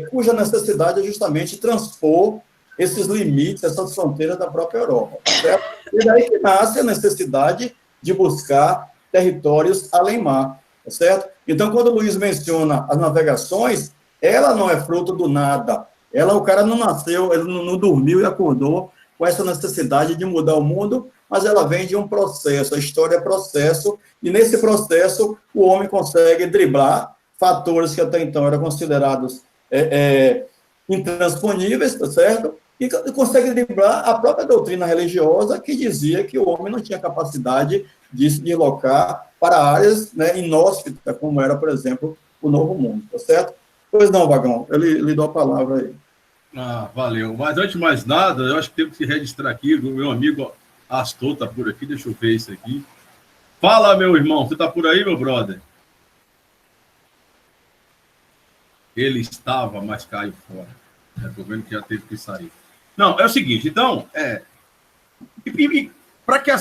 cuja necessidade é justamente transpor esses limites, essas fronteiras da própria Europa, certo? E daí que nasce a necessidade de buscar territórios além-mar, certo? Então, quando o Luiz menciona as navegações, ela não é fruto do nada. O cara não nasceu, ele não dormiu e acordou com essa necessidade de mudar o mundo, mas ela vem de um processo, a história é processo, e nesse processo o homem consegue driblar fatores que até então eram considerados intransponíveis, tá certo? E consegue driblar a própria doutrina religiosa que dizia que o homem não tinha capacidade de se deslocar para áreas, né, inóspitas, como era, por exemplo, o Novo Mundo, tá certo? Pois não, Vagão, eu lhe dou a palavra aí. Valeu. Mas antes de mais nada, eu acho que tenho que se registrar aqui, o meu amigo Astor está por aqui, deixa eu ver isso aqui. Fala, meu irmão, você está por aí, meu brother? Ele estava, mas caiu fora. Estou vendo que já teve que sair. Não, é o seguinte, então, para que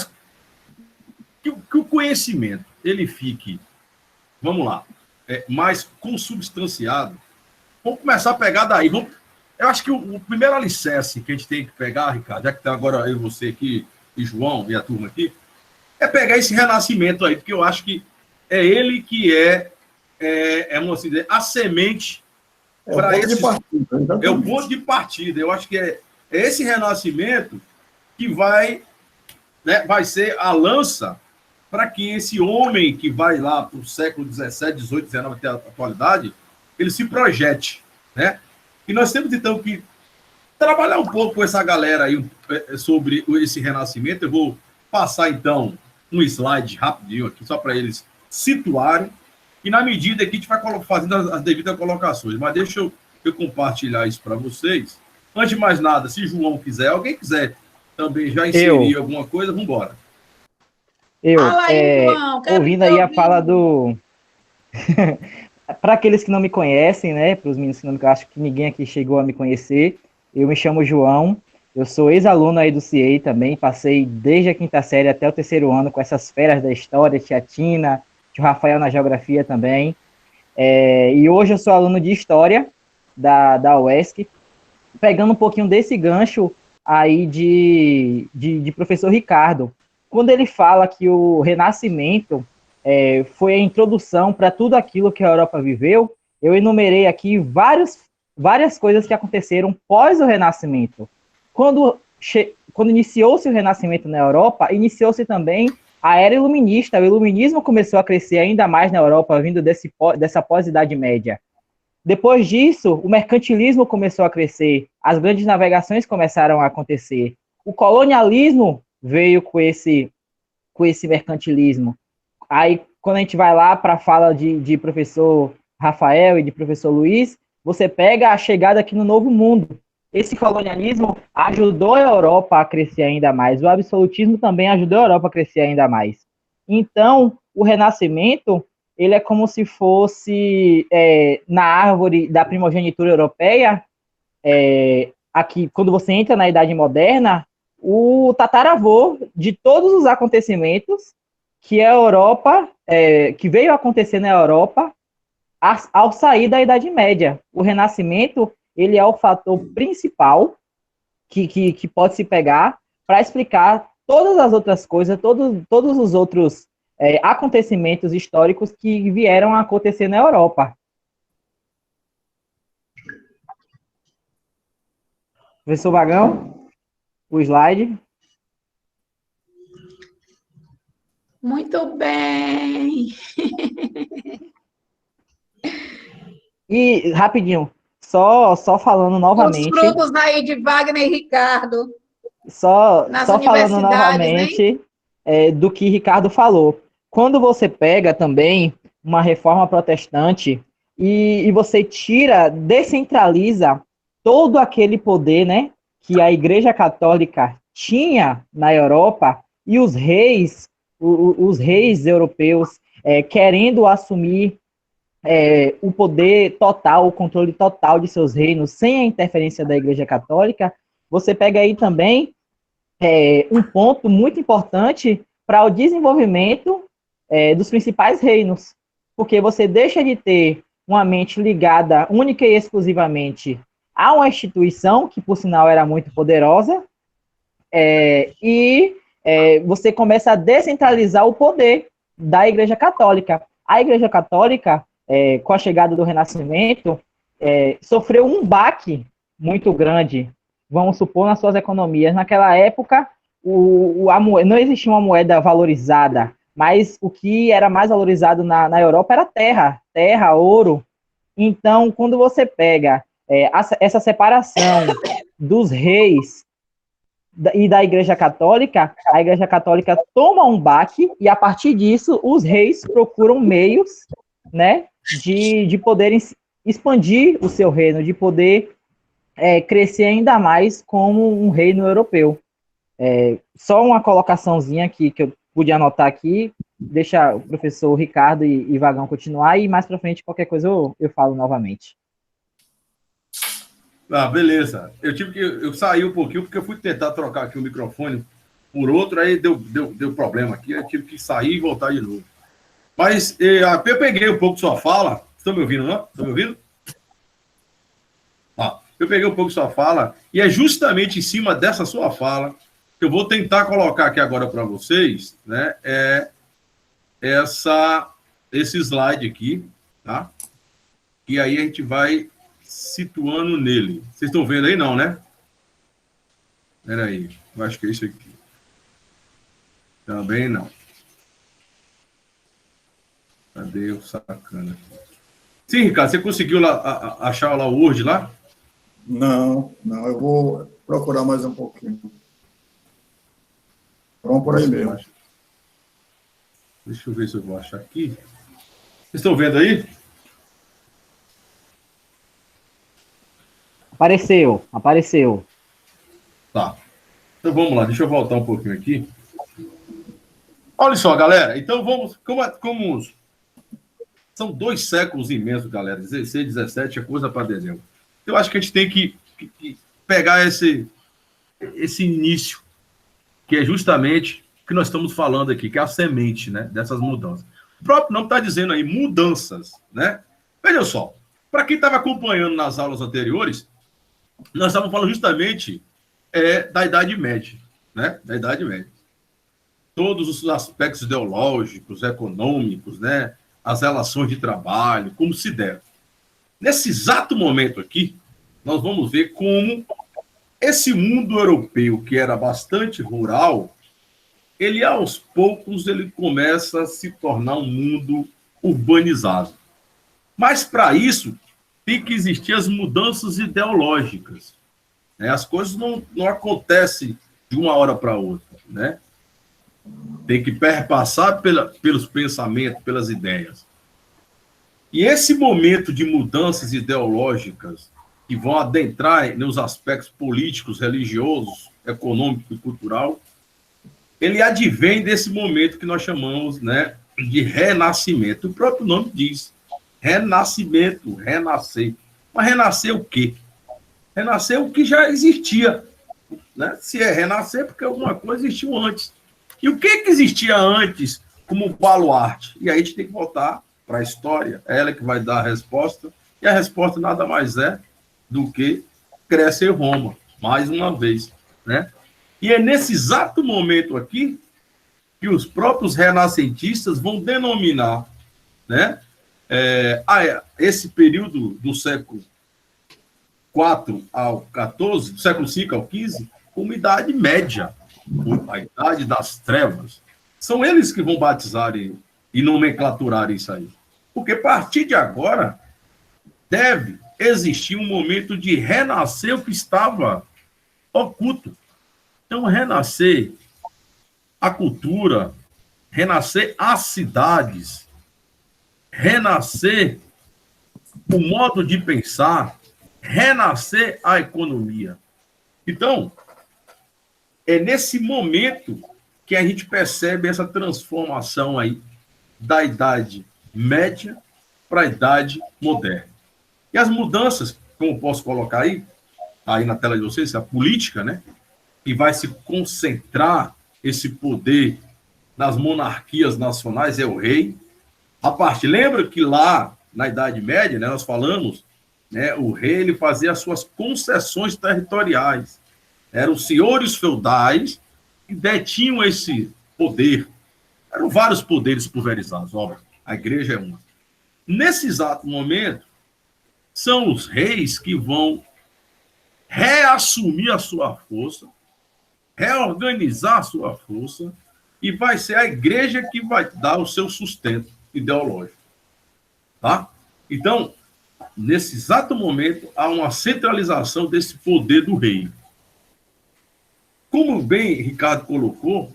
o conhecimento ele fique, vamos lá, mais consubstanciado, vamos começar a pegar daí. Eu acho que o primeiro alicerce que a gente tem que pegar, Ricardo, já que está agora eu, você aqui, e João, e a turma aqui, é pegar esse renascimento aí, porque eu acho que é ele que vamos assim dizer, a semente para esse... É o ponto de partida. Eu acho que é esse renascimento que vai ser a lança para que esse homem que vai lá para o século XVII, XVIII, XIX até a atualidade, ele se projete, né? E nós temos, então, que trabalhar um pouco com essa galera aí sobre esse renascimento. Eu vou passar, então, um slide rapidinho aqui, só para eles situarem, e na medida que a gente vai fazendo as devidas colocações. Mas deixa eu compartilhar isso para vocês. Antes de mais nada, se João quiser, alguém quiser também já inserir alguma coisa, vamos embora. Fala aí, João, ouvindo aí a fala do... Para aqueles que não me conhecem, né, para os meninos que não me conhecem, acho que ninguém aqui chegou a me conhecer, eu me chamo João, eu sou ex-aluno aí do CIEI também, passei desde a 5ª série até o 3º ano com essas feras da história, tia Tina, tio Rafael na geografia também, e hoje eu sou aluno de História da UESC, pegando um pouquinho desse gancho aí de professor Ricardo, quando ele fala que o Renascimento foi a introdução para tudo aquilo que a Europa viveu, eu enumerei aqui várias coisas que aconteceram pós o Renascimento. Quando iniciou-se o Renascimento na Europa, iniciou-se também a Era Iluminista. O Iluminismo começou a crescer ainda mais na Europa, vindo dessa pós-Idade Média. Depois disso, o mercantilismo começou a crescer, as grandes navegações começaram a acontecer. O colonialismo veio com esse mercantilismo. Aí, quando a gente vai lá para a fala de professor Rafael e de professor Luiz, você pega a chegada aqui no Novo Mundo. Esse colonialismo ajudou a Europa a crescer ainda mais. O absolutismo também ajudou a Europa a crescer ainda mais. Então, o Renascimento, ele é como se fosse na árvore da primogenitura europeia, aqui, quando você entra na Idade Moderna, o tataravô de todos os acontecimentos que a Europa, que veio acontecer na Europa ao sair da Idade Média. O Renascimento, ele é o fator principal que pode se pegar para explicar todas as outras coisas, todos os outros acontecimentos históricos que vieram a acontecer na Europa. Professor Vagão, o slide. Muito bem. E, rapidinho, só falando novamente... Os grupos aí de Wagner e Ricardo. Só falando novamente do que Ricardo falou. Quando você pega também uma reforma protestante, e você descentraliza todo aquele poder, né, que a Igreja Católica tinha na Europa, e os reis europeus querendo assumir o poder total, o controle total de seus reinos, sem a interferência da Igreja Católica. Você pega aí também um ponto muito importante para o desenvolvimento dos principais reinos, porque você deixa de ter uma mente ligada única e exclusivamente a uma instituição, que por sinal era muito poderosa, e você começa a descentralizar o poder da Igreja Católica. A Igreja Católica, com a chegada do Renascimento, sofreu um baque muito grande, vamos supor, nas suas economias. Naquela época, não existia uma moeda valorizada, mas o que era mais valorizado na Europa era terra, ouro. Então, quando você pega essa separação dos reis e da Igreja Católica, a Igreja Católica toma um baque, e a partir disso, os reis procuram meios, né, de poderem expandir o seu reino, de poder crescer ainda mais como um reino europeu. Só uma colocaçãozinha aqui que eu pude anotar aqui, deixa o professor Ricardo e Vagão continuar, e mais para frente, qualquer coisa eu falo novamente. Beleza. Eu saí um pouquinho, porque eu fui tentar trocar aqui o microfone por outro, aí deu problema aqui, eu tive que sair e voltar de novo. Mas eu peguei um pouco de sua fala. Estão me ouvindo, não? Estão me ouvindo? Eu peguei um pouco de sua fala, e é justamente em cima dessa sua fala que eu vou tentar colocar aqui agora para vocês, né? Esse slide aqui, tá? E aí a gente vai situando nele. Vocês estão vendo aí, não, né? Espera aí, eu acho que é isso aqui. Também não. Cadê o sacana aqui? Sim, Ricardo, você conseguiu achar lá o Word lá? Não, eu vou procurar mais um pouquinho. Vamos por aí mesmo. Deixa eu ver se eu vou achar aqui. Vocês estão vendo aí? Apareceu. Tá. Então vamos lá, deixa eu voltar um pouquinho aqui. Olha só, galera. Então vamos. Como são 2 séculos imensos, galera. 16, 17 é coisa para dezembro. Eu acho que a gente tem que pegar esse início, que é justamente o que nós estamos falando aqui, que é a semente, né, dessas mudanças. O próprio nome está dizendo aí, mudanças, né? Veja só, para quem estava acompanhando nas aulas anteriores, nós estávamos falando justamente da Idade Média, né? Da Idade Média. Todos os aspectos ideológicos, econômicos, né? As relações de trabalho, como se deram. Nesse exato momento aqui, nós vamos ver como esse mundo europeu, que era bastante rural, ele aos poucos ele começa a se tornar um mundo urbanizado. Mas para isso tem que existir as mudanças ideológicas. As coisas não acontecem de uma hora para outra, né? Tem que perpassar pelos pensamentos, pelas ideias. E esse momento de mudanças ideológicas que vão adentrar nos aspectos políticos, religiosos, econômico e cultural, ele advém desse momento que nós chamamos, né, de renascimento. O próprio nome diz, renascimento, renascer. Mas renascer o quê? Renascer o que já existia, né? Se é renascer, porque alguma coisa existiu antes. E o que existia antes como baluarte? E aí a gente tem que voltar para a história, é ela que vai dar a resposta, e a resposta nada mais é do que cresce em Roma, mais uma vez, né? E é nesse exato momento aqui que os próprios renascentistas vão denominar, né, esse período do século IV ao XIV, do século V ao XV, como Idade Média, a Idade das Trevas. São eles que vão batizar e nomenclaturar isso aí. Porque a partir de agora deve existir um momento de renascer o que estava oculto. Então, renascer a cultura, renascer as cidades, renascer o modo de pensar, renascer a economia. Então, é nesse momento que a gente percebe essa transformação aí da Idade Média para a Idade Moderna. E as mudanças, como posso colocar aí na tela de vocês, a política, né, que vai se concentrar esse poder nas monarquias nacionais, é o rei. Lembra que lá na Idade Média, né, nós falamos, né, o rei ele fazia as suas concessões territoriais. Eram os senhores feudais que detinham esse poder. Eram vários poderes pulverizados, óbvio. A igreja é uma. Nesse exato momento, são os reis que vão reassumir a sua força, reorganizar a sua força, e vai ser a igreja que vai dar o seu sustento ideológico. Tá? Então, nesse exato momento, há uma centralização desse poder do rei. Como bem Ricardo colocou,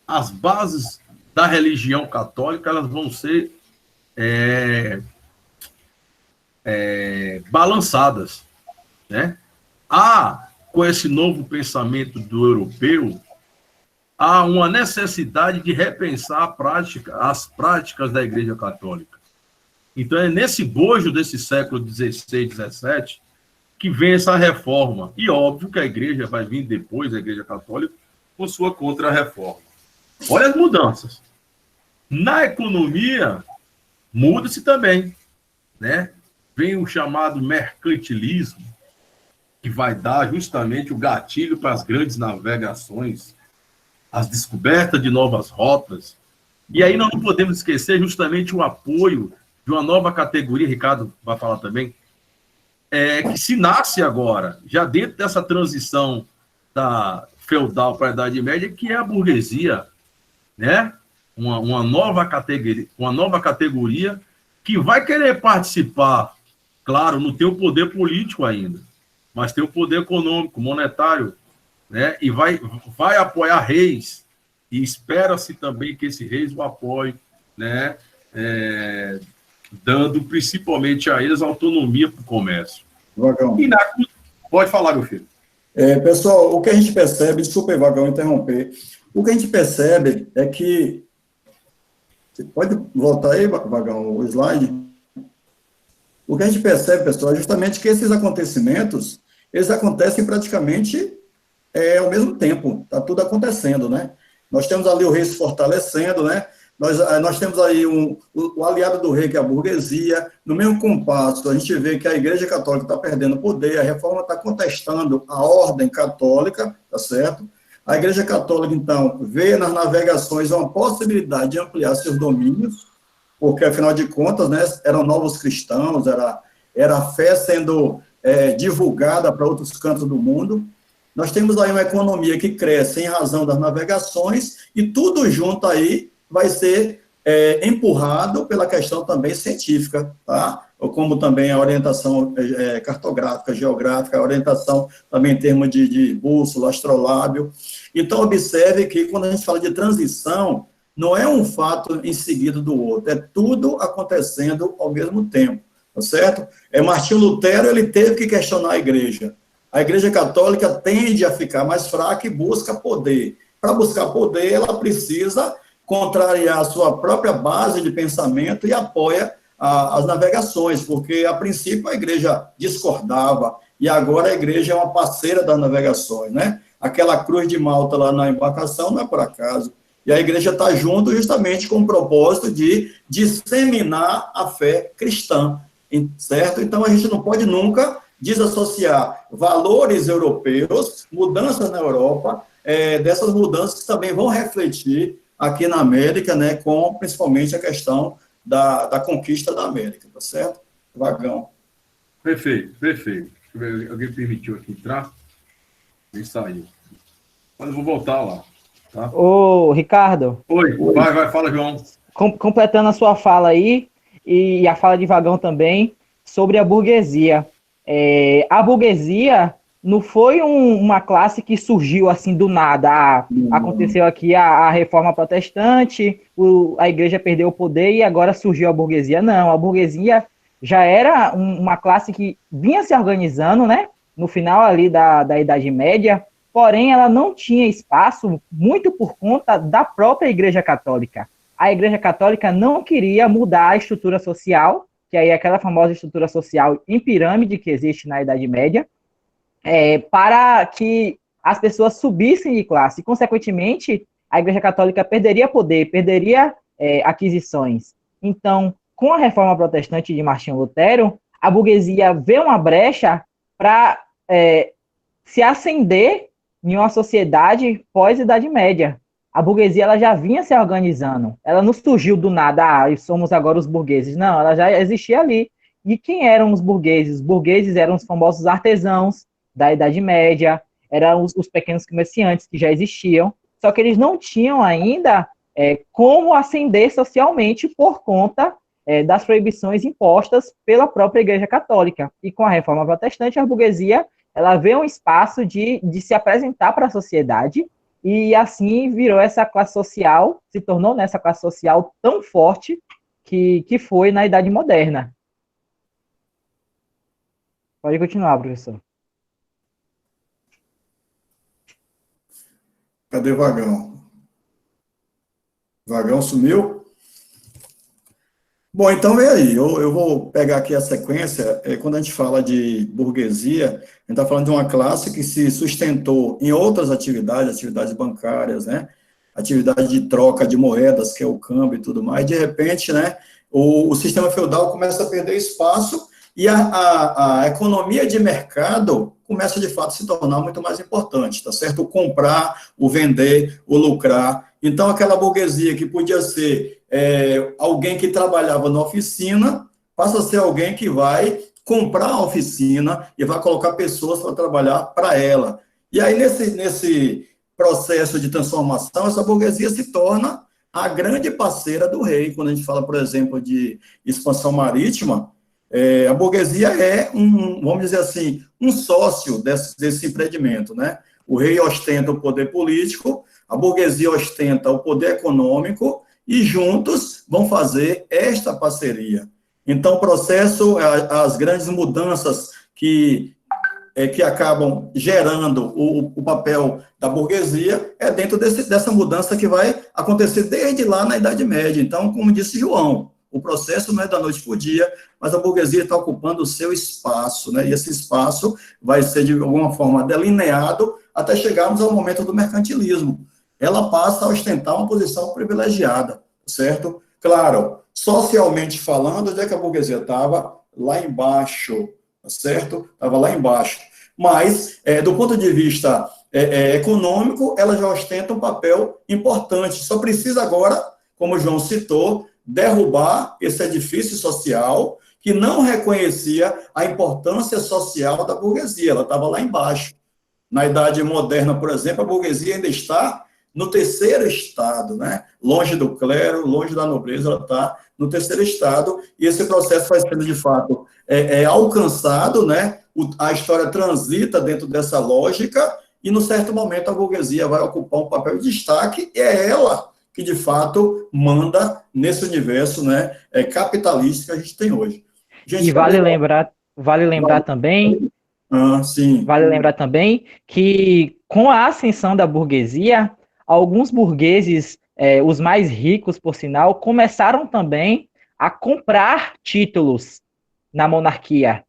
as bases da religião católica elas vão ser balançadas, né? Com esse novo pensamento do europeu, há uma necessidade de repensar as práticas da Igreja Católica. Então, é nesse bojo desse século XVI, XVII, que vem essa reforma. E óbvio que a Igreja vai vir depois, a Igreja Católica, com sua contra-reforma. Olha as mudanças. Na economia, muda-se também, né? Vem o chamado mercantilismo, que vai dar justamente o gatilho para as grandes navegações, as descobertas de novas rotas. E aí nós não podemos esquecer justamente o apoio de uma nova categoria, Ricardo vai falar também, que se nasce agora, já dentro dessa transição da feudal para a Idade Média, que é a burguesia, né? Uma nova categoria que vai querer participar, claro, não tem o poder político ainda, mas tem o poder econômico, monetário, né? E vai apoiar reis, e espera-se também que esse reis o apoie, né? Dando principalmente a eles autonomia para o comércio. Vagão. Pode falar, meu filho. Pessoal, o que a gente percebe, desculpa, Vagão, interromper, o que a gente percebe é que... Você pode voltar aí, Vagão, o slide? O que a gente percebe, pessoal, é justamente que esses acontecimentos, eles acontecem praticamente ao mesmo tempo, está tudo acontecendo, né? Nós temos ali o rei se fortalecendo, né? Nós temos aí o aliado do rei, que é a burguesia. No mesmo compasso, a gente vê que a Igreja Católica está perdendo poder, a reforma está contestando a ordem católica, tá certo? A Igreja Católica, então, vê nas navegações uma possibilidade de ampliar seus domínios, porque, afinal de contas, né, eram novos cristãos, era a fé sendo divulgada para outros cantos do mundo. Nós temos aí uma economia que cresce em razão das navegações, e tudo junto aí vai ser empurrado pela questão também científica, tá? Como também a orientação cartográfica, geográfica, a orientação também em termos de bússola, astrolábio. Então, observe que quando a gente fala de transição, não é um fato em seguida do outro, é tudo acontecendo ao mesmo tempo, tá certo? Martinho Lutero, ele teve que questionar a Igreja. A Igreja Católica tende a ficar mais fraca e busca poder. Para buscar poder, ela precisa contrariar a sua própria base de pensamento e apoia as navegações, porque, a princípio, a Igreja discordava, e agora a Igreja é uma parceira das navegações, né? Aquela cruz de Malta lá na embarcação não é por acaso. E a Igreja está junto justamente com o propósito de disseminar a fé cristã, certo? Então, a gente não pode nunca desassociar valores europeus, mudanças na Europa, dessas mudanças que também vão refletir aqui na América, né, com principalmente a questão da conquista da América, tá certo? Vagão. Perfeito. Alguém permitiu aqui entrar? Ele saiu. Mas eu vou voltar lá. Tá? Ô, Ricardo. Oi. Vai, fala, João. Completando a sua fala aí, e a fala de Vagão também, sobre a burguesia. A burguesia não foi uma classe que surgiu assim do nada. Aconteceu aqui a reforma protestante, a igreja perdeu o poder e agora surgiu a burguesia. Não, a burguesia já era uma classe que vinha se organizando, né, no final ali da Idade Média, porém ela não tinha espaço, muito por conta da própria Igreja Católica. A Igreja Católica não queria mudar a estrutura social, que aí é aquela famosa estrutura social em pirâmide que existe na Idade Média, para que as pessoas subissem de classe, e, consequentemente, a Igreja Católica perderia poder, perderia aquisições. Então, com a reforma protestante de Martinho Lutero, a burguesia vê uma brecha para se ascender em uma sociedade pós-Idade Média. A burguesia ela já vinha se organizando, ela não surgiu do nada, somos agora os burgueses, não, ela já existia ali. E quem eram os burgueses? Os burgueses eram os famosos artesãos da Idade Média, eram os pequenos comerciantes que já existiam, só que eles não tinham ainda como ascender socialmente por conta das proibições impostas pela própria Igreja Católica. E com a Reforma Protestante, a burguesia ela vê um espaço de se apresentar para a sociedade, e assim virou essa classe social, se tornou nessa classe social tão forte que foi na Idade Moderna. Pode continuar, professor. Cadê Vagão? Vagão sumiu? Bom, então vem aí, eu vou pegar aqui a sequência. Quando a gente fala de burguesia, a gente está falando de uma classe que se sustentou em outras atividades bancárias, né? Atividade de troca de moedas, que é o câmbio e tudo mais. De repente, né, o sistema feudal começa a perder espaço e a economia de mercado começa, de fato, a se tornar muito mais importante, tá certo? O comprar, o vender, o lucrar. Então, aquela burguesia que podia ser alguém que trabalhava na oficina, passa a ser alguém que vai comprar a oficina e vai colocar pessoas para trabalhar para ela. E aí, nesse processo de transformação, essa burguesia se torna a grande parceira do rei. Quando a gente fala, por exemplo, de expansão marítima, a burguesia é vamos dizer assim, um sócio desse empreendimento, né? O rei ostenta o poder político, a burguesia ostenta o poder econômico, e juntos vão fazer esta parceria. Então, o processo, as grandes mudanças que acabam gerando o papel da burguesia é dentro dessa mudança que vai acontecer desde lá na Idade Média. Então, como disse João, o processo não é da noite para o dia, mas a burguesia está ocupando o seu espaço, né? E esse espaço vai ser, de alguma forma, delineado até chegarmos ao momento do mercantilismo. Ela passa a ostentar uma posição privilegiada, certo? Claro, socialmente falando, onde é que a burguesia estava? Lá embaixo, certo? Estava lá embaixo. Mas, do ponto de vista econômico, ela já ostenta um papel importante. Só precisa agora, como o João citou, derrubar esse edifício social que não reconhecia a importância social da burguesia. Ela estava lá embaixo. Na Idade Moderna, por exemplo, a burguesia ainda está no terceiro estado, né? Longe do clero, longe da nobreza, ela está no terceiro estado, e esse processo vai sendo, de fato, alcançado, né? A história transita dentro dessa lógica, e, num certo momento, a burguesia vai ocupar um papel de destaque, e é ela que, de fato, manda nesse universo, né, capitalista que a gente tem hoje. Gente, e vale lembrar também... sim. Vale lembrar também que, com a ascensão da burguesia, alguns burgueses, os mais ricos, por sinal, começaram também a comprar títulos na monarquia.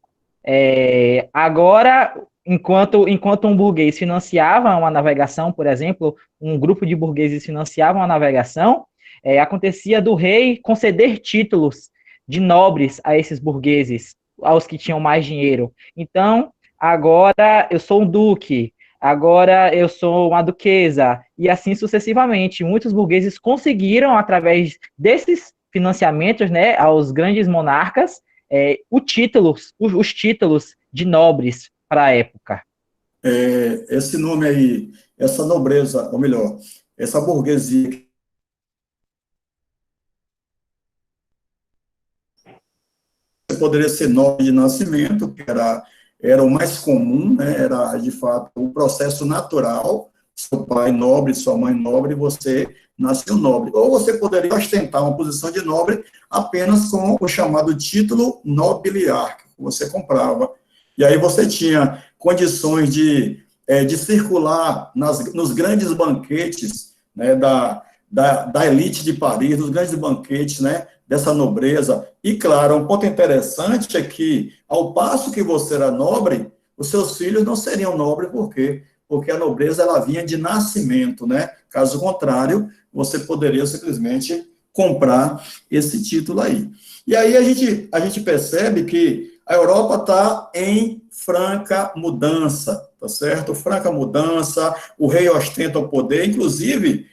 Agora, enquanto um burguês financiava uma navegação, por exemplo, um grupo de burgueses financiava uma navegação, acontecia do rei conceder títulos de nobres a esses burgueses, aos que tinham mais dinheiro. Então, agora eu sou um duque, agora eu sou uma duquesa, e assim sucessivamente. Muitos burgueses conseguiram, através desses financiamentos, né, aos grandes monarcas, os títulos de nobres para a época. Esse nome aí, essa nobreza, ou melhor, essa burguesia poderia ser nobre de nascimento, que era o mais comum, né? Era, de fato, o processo natural, seu pai nobre, sua mãe nobre, você nascia um nobre. Ou você poderia ostentar uma posição de nobre apenas com o chamado título nobiliárquico, você comprava. E aí você tinha condições de circular nos grandes banquetes, né, da elite de Paris, nos grandes banquetes, né, dessa nobreza. E, claro, um ponto interessante é que, ao passo que você era nobre, os seus filhos não seriam nobres, por quê? Porque a nobreza, ela vinha de nascimento, né? Caso contrário, você poderia simplesmente comprar esse título aí. E aí a gente percebe que a Europa está em franca mudança, tá certo? Franca mudança, o rei ostenta o poder, inclusive,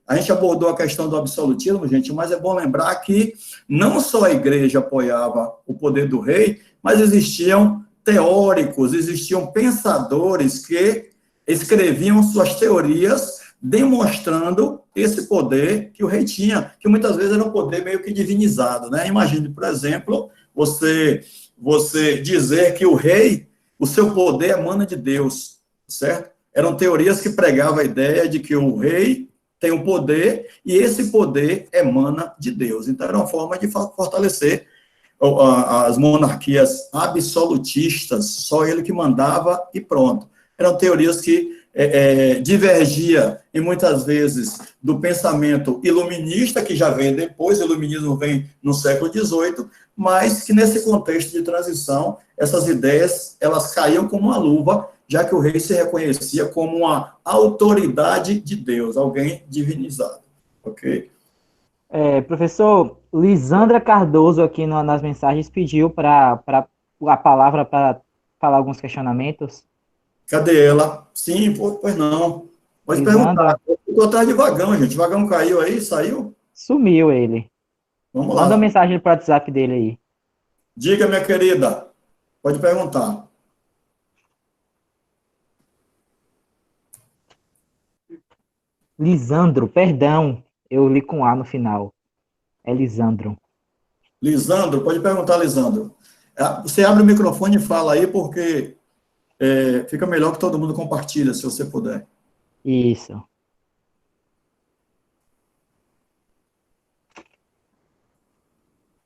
a gente abordou a questão do absolutismo, gente, mas é bom lembrar que não só a igreja apoiava o poder do rei, mas existiam teóricos, existiam pensadores que escreviam suas teorias demonstrando esse poder que o rei tinha, que muitas vezes era um poder meio que divinizado, né? Imagine, por exemplo, você dizer que o rei, o seu poder emana de Deus, certo? Eram teorias que pregavam a ideia de que o rei tem um poder e esse poder emana de Deus. Então, era uma forma de fortalecer as monarquias absolutistas, só ele que mandava e pronto. Eram teorias que divergia, e muitas vezes, do pensamento iluminista, que já vem depois, o iluminismo vem no século XVIII, mas que nesse contexto de transição, essas ideias, elas caíam como uma luva, já que o rei se reconhecia como uma autoridade de Deus, alguém divinizado, ok? Professor, Lisandra Cardoso aqui nas mensagens pediu para a palavra para falar alguns questionamentos. Cadê ela? Sim, pois não. Pode Lisandra. perguntar. Eu estou atrás de Vagão, gente. Vagão caiu aí, saiu? Sumiu ele. Vamos lá. Manda uma mensagem para o WhatsApp dele aí. Diga, minha querida. Pode perguntar. Lisandro, perdão. Eu li com A no final. É Lisandro. Lisandro, pode perguntar, Lisandro. Você abre o microfone e fala aí, porque fica melhor que todo mundo compartilha, se você puder. Isso.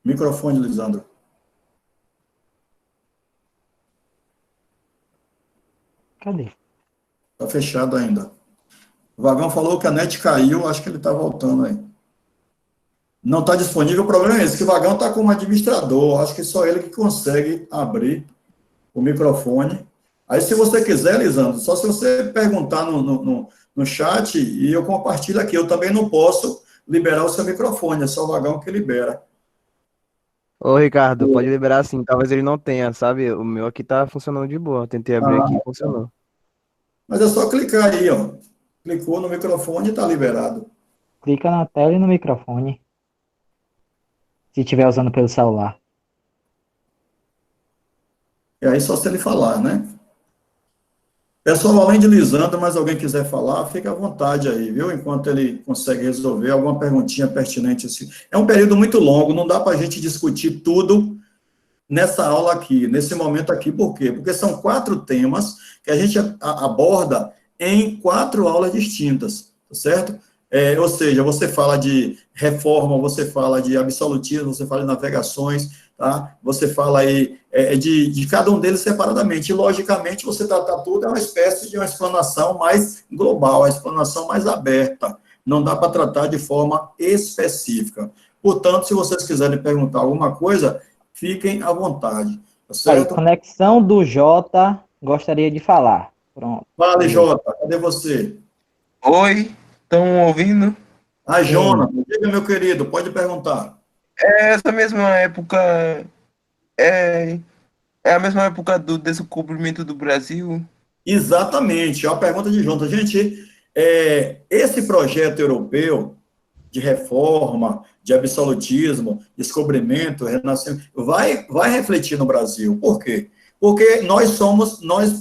Microfone, Lisandro. Cadê? Está fechado ainda. O Vagão falou que a net caiu, acho que ele está voltando aí. Não está disponível, o problema é esse, que o Vagão está como administrador, acho que só ele que consegue abrir o microfone. Aí, se você quiser, Lisandro, só se você perguntar no chat e eu compartilho aqui. Eu também não posso liberar o seu microfone, é só o Vagão que libera. Ô, Ricardo, pode liberar sim, talvez ele não tenha, sabe? O meu aqui tá funcionando de boa, tentei abrir aqui e funcionou. Mas é só clicar aí, ó. Clicou no microfone e está liberado. Clica na tela e no microfone. Se estiver usando pelo celular. E aí só se ele falar, né? Pessoal, além de Lisandro, mas alguém quiser falar, fica à vontade aí, viu? Enquanto ele consegue resolver alguma perguntinha pertinente. É um período muito longo, não dá para a gente discutir tudo nessa aula aqui, nesse momento aqui. Por quê? Porque são 4 temas que a gente aborda em 4 aulas distintas, tá certo? Ou seja, você fala de reforma, você fala de absolutismo, você fala de navegações, tá? Você fala aí de cada um deles separadamente. E, logicamente, você tratar tudo é uma espécie de uma explanação mais global, uma explanação mais aberta. Não dá para tratar de forma específica. Portanto, se vocês quiserem perguntar alguma coisa, fiquem à vontade, tá certo? Aí, conexão do Jota, gostaria de falar. Pronto. Fala, Jota, cadê você? Oi, estão ouvindo? Jonathan, diga, meu querido, pode perguntar. Essa mesma época é a mesma época do descobrimento do Brasil? Exatamente, é uma pergunta de Jonathan. Gente, esse projeto europeu de reforma, de absolutismo, descobrimento, renascimento, vai refletir no Brasil. Por quê? Porque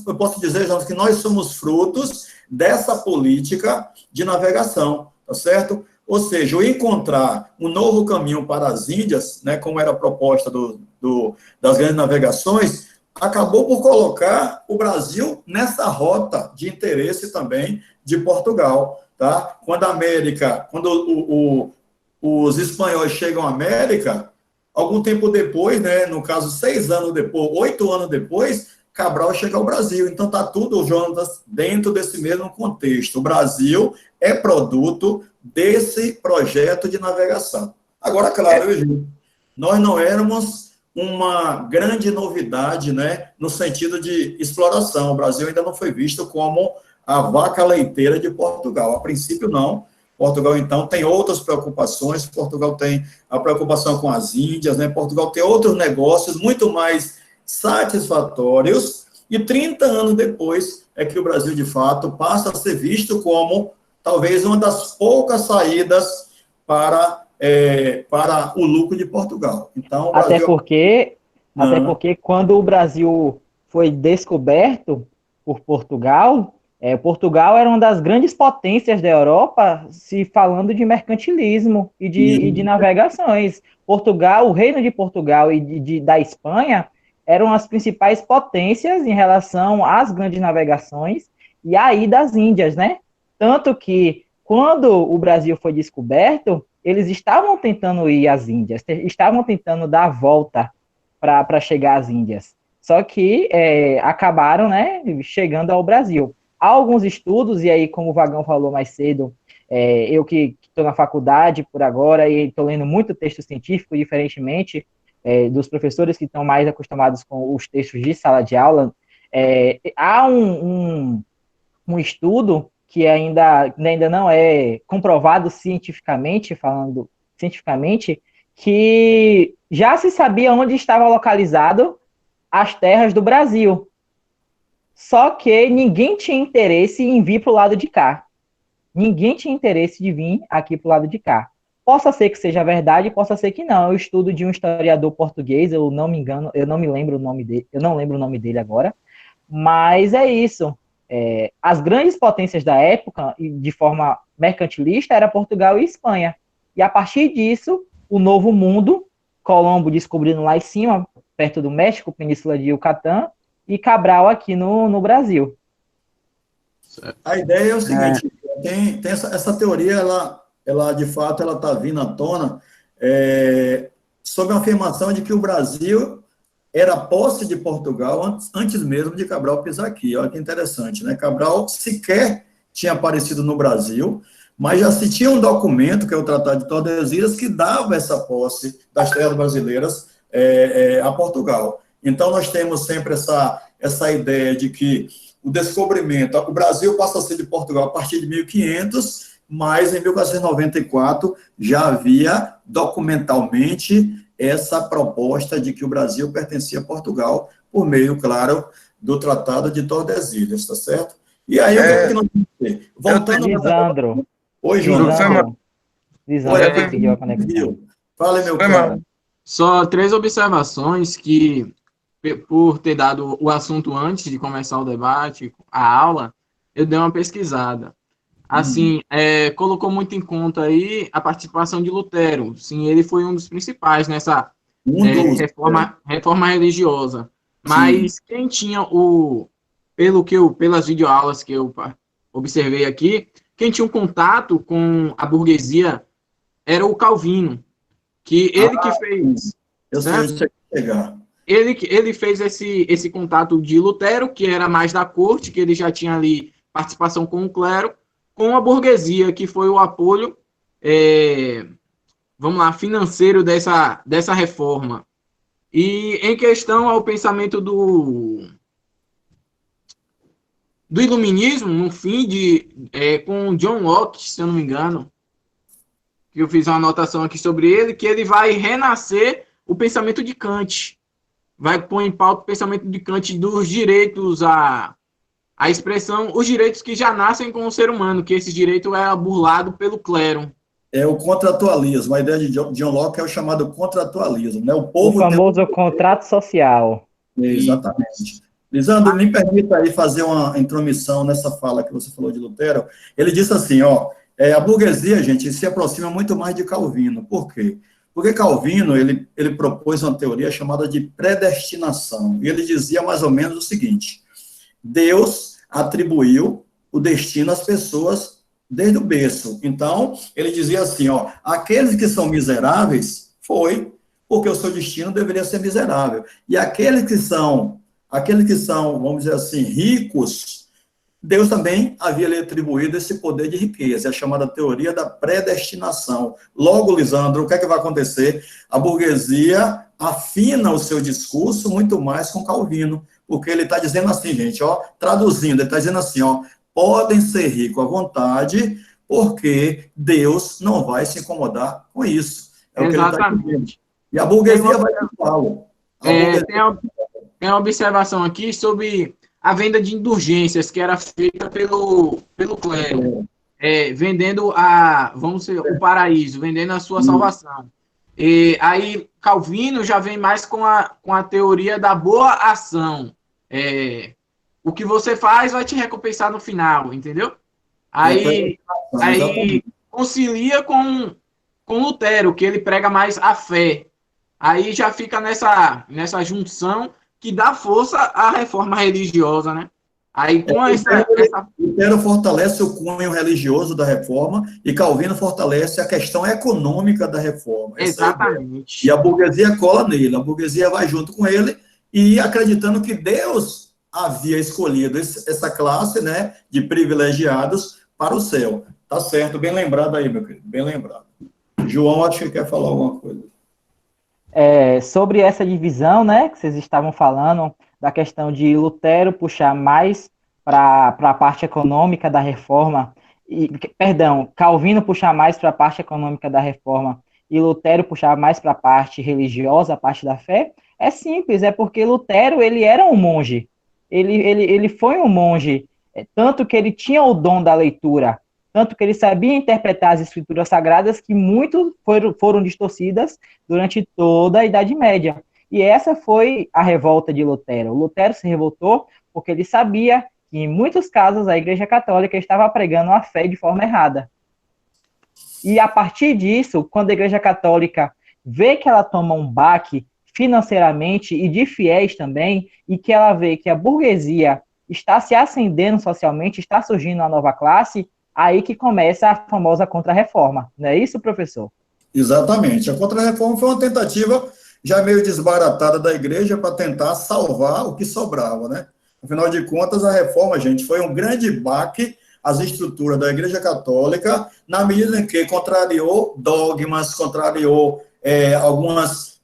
eu posso dizer, Jonathan, que nós somos frutos dessa política de navegação, tá certo? Ou seja, o encontrar um novo caminho para as Índias, né, como era a proposta das grandes navegações, acabou por colocar o Brasil nessa rota de interesse também de Portugal, tá? Quando os espanhóis chegam à América, algum tempo depois, né, no caso 6 anos depois, 8 anos depois, Cabral chega ao Brasil. Então está tudo, Jonas, dentro desse mesmo contexto. O Brasil é produto desse projeto de navegação. Agora, claro, Eugênio, nós não éramos uma grande novidade, né, no sentido de exploração. O Brasil ainda não foi visto como a vaca leiteira de Portugal. A princípio, não. Portugal, então, tem outras preocupações. Portugal tem a preocupação com as Índias, né? Portugal tem outros negócios muito mais satisfatórios. E 30 anos depois é que o Brasil, de fato, passa a ser visto como talvez uma das poucas saídas para o lucro de Portugal. Então, o Brasil... Até porque quando o Brasil foi descoberto por Portugal, Portugal era uma das grandes potências da Europa, se falando de mercantilismo e de navegações. Portugal, o reino de Portugal e da Espanha eram as principais potências em relação às grandes navegações e aí das Índias, né? Tanto que, quando o Brasil foi descoberto, eles estavam tentando ir às Índias, estavam tentando dar a volta para chegar às Índias. Só que acabaram, né, chegando ao Brasil. Há alguns estudos, e aí, como o Vagão falou mais cedo, eu que estou na faculdade por agora e estou lendo muito texto científico, diferentemente dos professores que estão mais acostumados com os textos de sala de aula, há um estudo que ainda não é comprovado cientificamente, que já se sabia onde estava localizado as terras do Brasil. Só que ninguém tinha interesse em vir para o lado de cá. Ninguém tinha interesse de vir aqui para o lado de cá. Possa ser que seja verdade, possa ser que não. É o estudo de um historiador português, eu não me engano, eu não lembro o nome dele agora, mas é isso. As grandes potências da época, de forma mercantilista, era Portugal e Espanha. E a partir disso, o Novo Mundo, Colombo descobrindo lá em cima, perto do México, Península de Yucatán, e Cabral aqui no Brasil. A ideia é o seguinte, tem essa teoria, ela de fato, ela está vindo à tona sobre a afirmação de que o Brasil era posse de Portugal antes mesmo de Cabral pisar aqui. Olha que interessante, né? Cabral sequer tinha aparecido no Brasil, mas já se tinha um documento, que é o Tratado de Tordesilhas, que dava essa posse das terras brasileiras a Portugal. Então, nós temos sempre essa ideia de que o descobrimento, o Brasil passa a ser de Portugal a partir de 1500, mas em 1494 já havia documentalmente essa proposta de que o Brasil pertencia a Portugal, por meio, claro, do Tratado de Tordesilhas, tá certo? E aí, o que é que nós vamos ter? Voltando... Lisandro. Oi, João. Lisandro conseguiu a conexão. Fala, meu cara. Só 3 observações que, por ter dado o assunto antes de começar o debate, a aula, eu dei uma pesquisada. Assim, colocou muito em conta aí a participação de Lutero. Sim, ele foi um dos principais nessa reforma religiosa. Mas quem tinha pelas videoaulas que eu observei aqui, quem tinha um contato com a burguesia era o Calvino, que ele que fez... Eu sei onde você quer chegar. Ele fez esse contato de Lutero, que era mais da corte, que ele já tinha ali participação com o clero, com a burguesia, que foi o apoio, financeiro dessa reforma. E em questão ao pensamento do iluminismo, no fim, com John Locke, se eu não me engano, que eu fiz uma anotação aqui sobre ele, que ele vai renascer o pensamento de Kant. Vai pôr em pauta o pensamento de Kant dos direitos à expressão, os direitos que já nascem com o ser humano, que esse direito é burlado pelo clero. É o contratualismo. A ideia de John Locke é o chamado contratualismo, né? O famoso contrato social. Exatamente. Lisandro, me permita aí fazer uma intromissão nessa fala que você falou de Lutero. Ele disse assim, a burguesia, gente, se aproxima muito mais de Calvino. Por quê? Porque Calvino, ele propôs uma teoria chamada de predestinação, e ele dizia mais ou menos o seguinte: Deus atribuiu o destino às pessoas desde o berço. Então, ele dizia assim, ó, aqueles que são miseráveis, foi porque o seu destino deveria ser miserável. E aqueles que são, vamos dizer assim, ricos, Deus também havia lhe atribuído esse poder de riqueza, é a chamada teoria da predestinação. Logo, Lisandro, o que é que vai acontecer? A burguesia afina o seu discurso muito mais com Calvino, porque ele está dizendo assim, gente, ó, traduzindo, ele está dizendo assim, ó, podem ser ricos à vontade, porque Deus não vai se incomodar com isso. É Exatamente. E a burguesia vai falar. Tem uma observação aqui sobre a venda de indulgências que era feita pelo clero, vendendo o paraíso, vendendo a sua salvação. E aí Calvino já vem mais com a teoria da boa ação. O que você faz vai te recompensar no final, entendeu? Aí concilia com Lutero, que ele prega mais a fé. Aí já fica nessa junção que dá força à reforma religiosa, né? Aí com Lutero fortalece o cunho religioso da reforma e Calvino fortalece a questão econômica da reforma. Exatamente. E a burguesia cola nele, a burguesia vai junto com ele e acreditando que Deus havia escolhido essa classe, né, de privilegiados para o céu. Tá certo, bem lembrado aí, meu querido, bem lembrado. João, acho que quer falar alguma coisa. Sobre essa divisão, né, que vocês estavam falando, da questão de Lutero puxar mais para a parte econômica da reforma, Calvino puxar mais para a parte econômica da reforma e Lutero puxar mais para a parte religiosa, a parte da fé, é simples, é porque Lutero, ele era um monge, ele foi um monge, tanto que ele tinha o dom da leitura, tanto que ele sabia interpretar as escrituras sagradas que muito foram distorcidas durante toda a Idade Média. E essa foi a revolta de Lutero. Lutero se revoltou porque ele sabia que, em muitos casos, a Igreja Católica estava pregando a fé de forma errada. E, a partir disso, quando a Igreja Católica vê que ela toma um baque financeiramente e de fiéis também, e que ela vê que a burguesia está se ascendendo socialmente, está surgindo uma nova classe, aí que começa a famosa Contra-Reforma. Não é isso, professor? Exatamente. A Contra-Reforma foi uma tentativa já meio desbaratada da igreja para tentar salvar o que sobrava, né? Afinal de contas, a reforma, gente, foi um grande baque às estruturas da Igreja Católica, na medida em que contrariou dogmas, contrariou algumas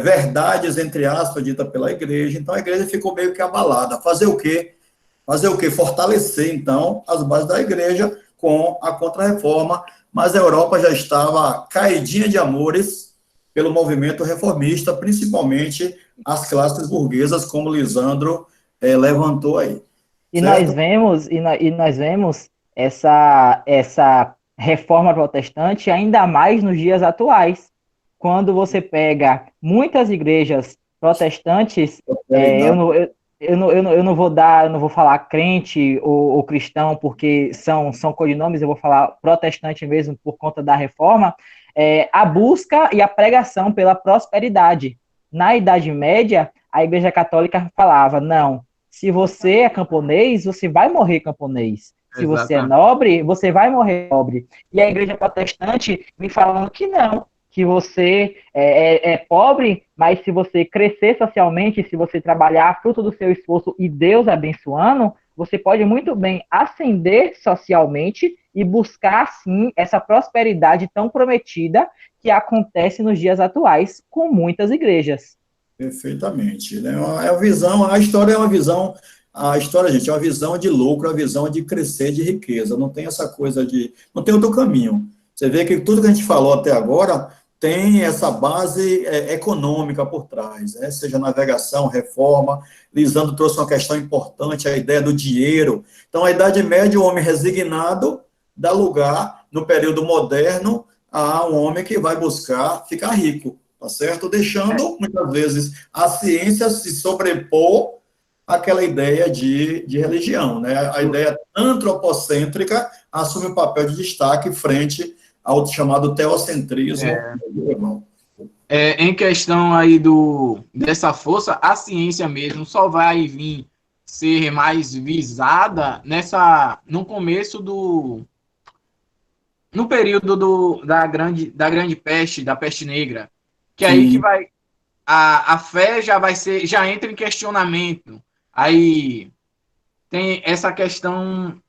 verdades, entre aspas, ditas pela igreja. Então, a igreja ficou meio que abalada. Fazer o quê? Fortalecer, então, as bases da igreja com a Contra-Reforma, mas a Europa já estava caidinha de amores pelo movimento reformista, principalmente as classes burguesas, como Lisandro levantou aí. E nós vemos essa reforma protestante ainda mais nos dias atuais, quando você pega muitas igrejas protestantes, eu não vou falar crente ou cristão, porque são codinomes, eu vou falar protestante mesmo por conta da reforma, a busca e a pregação pela prosperidade. Na Idade Média, a Igreja Católica falava, não, se você é camponês, você vai morrer camponês. Se você é nobre, você vai morrer nobre. E a Igreja Protestante me falando que não, que você é pobre, mas se você crescer socialmente, se você trabalhar fruto do seu esforço e Deus abençoando, você pode muito bem ascender socialmente e buscar, sim, essa prosperidade tão prometida que acontece nos dias atuais com muitas igrejas. Perfeitamente. Né? A história é uma visão, gente, é uma visão de lucro, uma visão de crescer, de riqueza. Não tem essa coisa não tem outro caminho. Você vê que tudo que a gente falou até agora tem essa base econômica por trás, né? Seja navegação, reforma. Lisandro trouxe uma questão importante, a ideia do dinheiro. Então, a Idade Média, o homem resignado dá lugar, no período moderno, a um homem que vai buscar ficar rico, tá certo? Deixando, muitas vezes, a ciência se sobrepor àquela ideia de religião, né? A ideia antropocêntrica assume um papel de destaque frente ao chamado teocentrismo. em questão aí dessa força, a ciência mesmo só vai vir ser mais visada no começo no período da grande peste, da peste negra, que é aí que vai a fé já entra em questionamento. Aí tem essa questão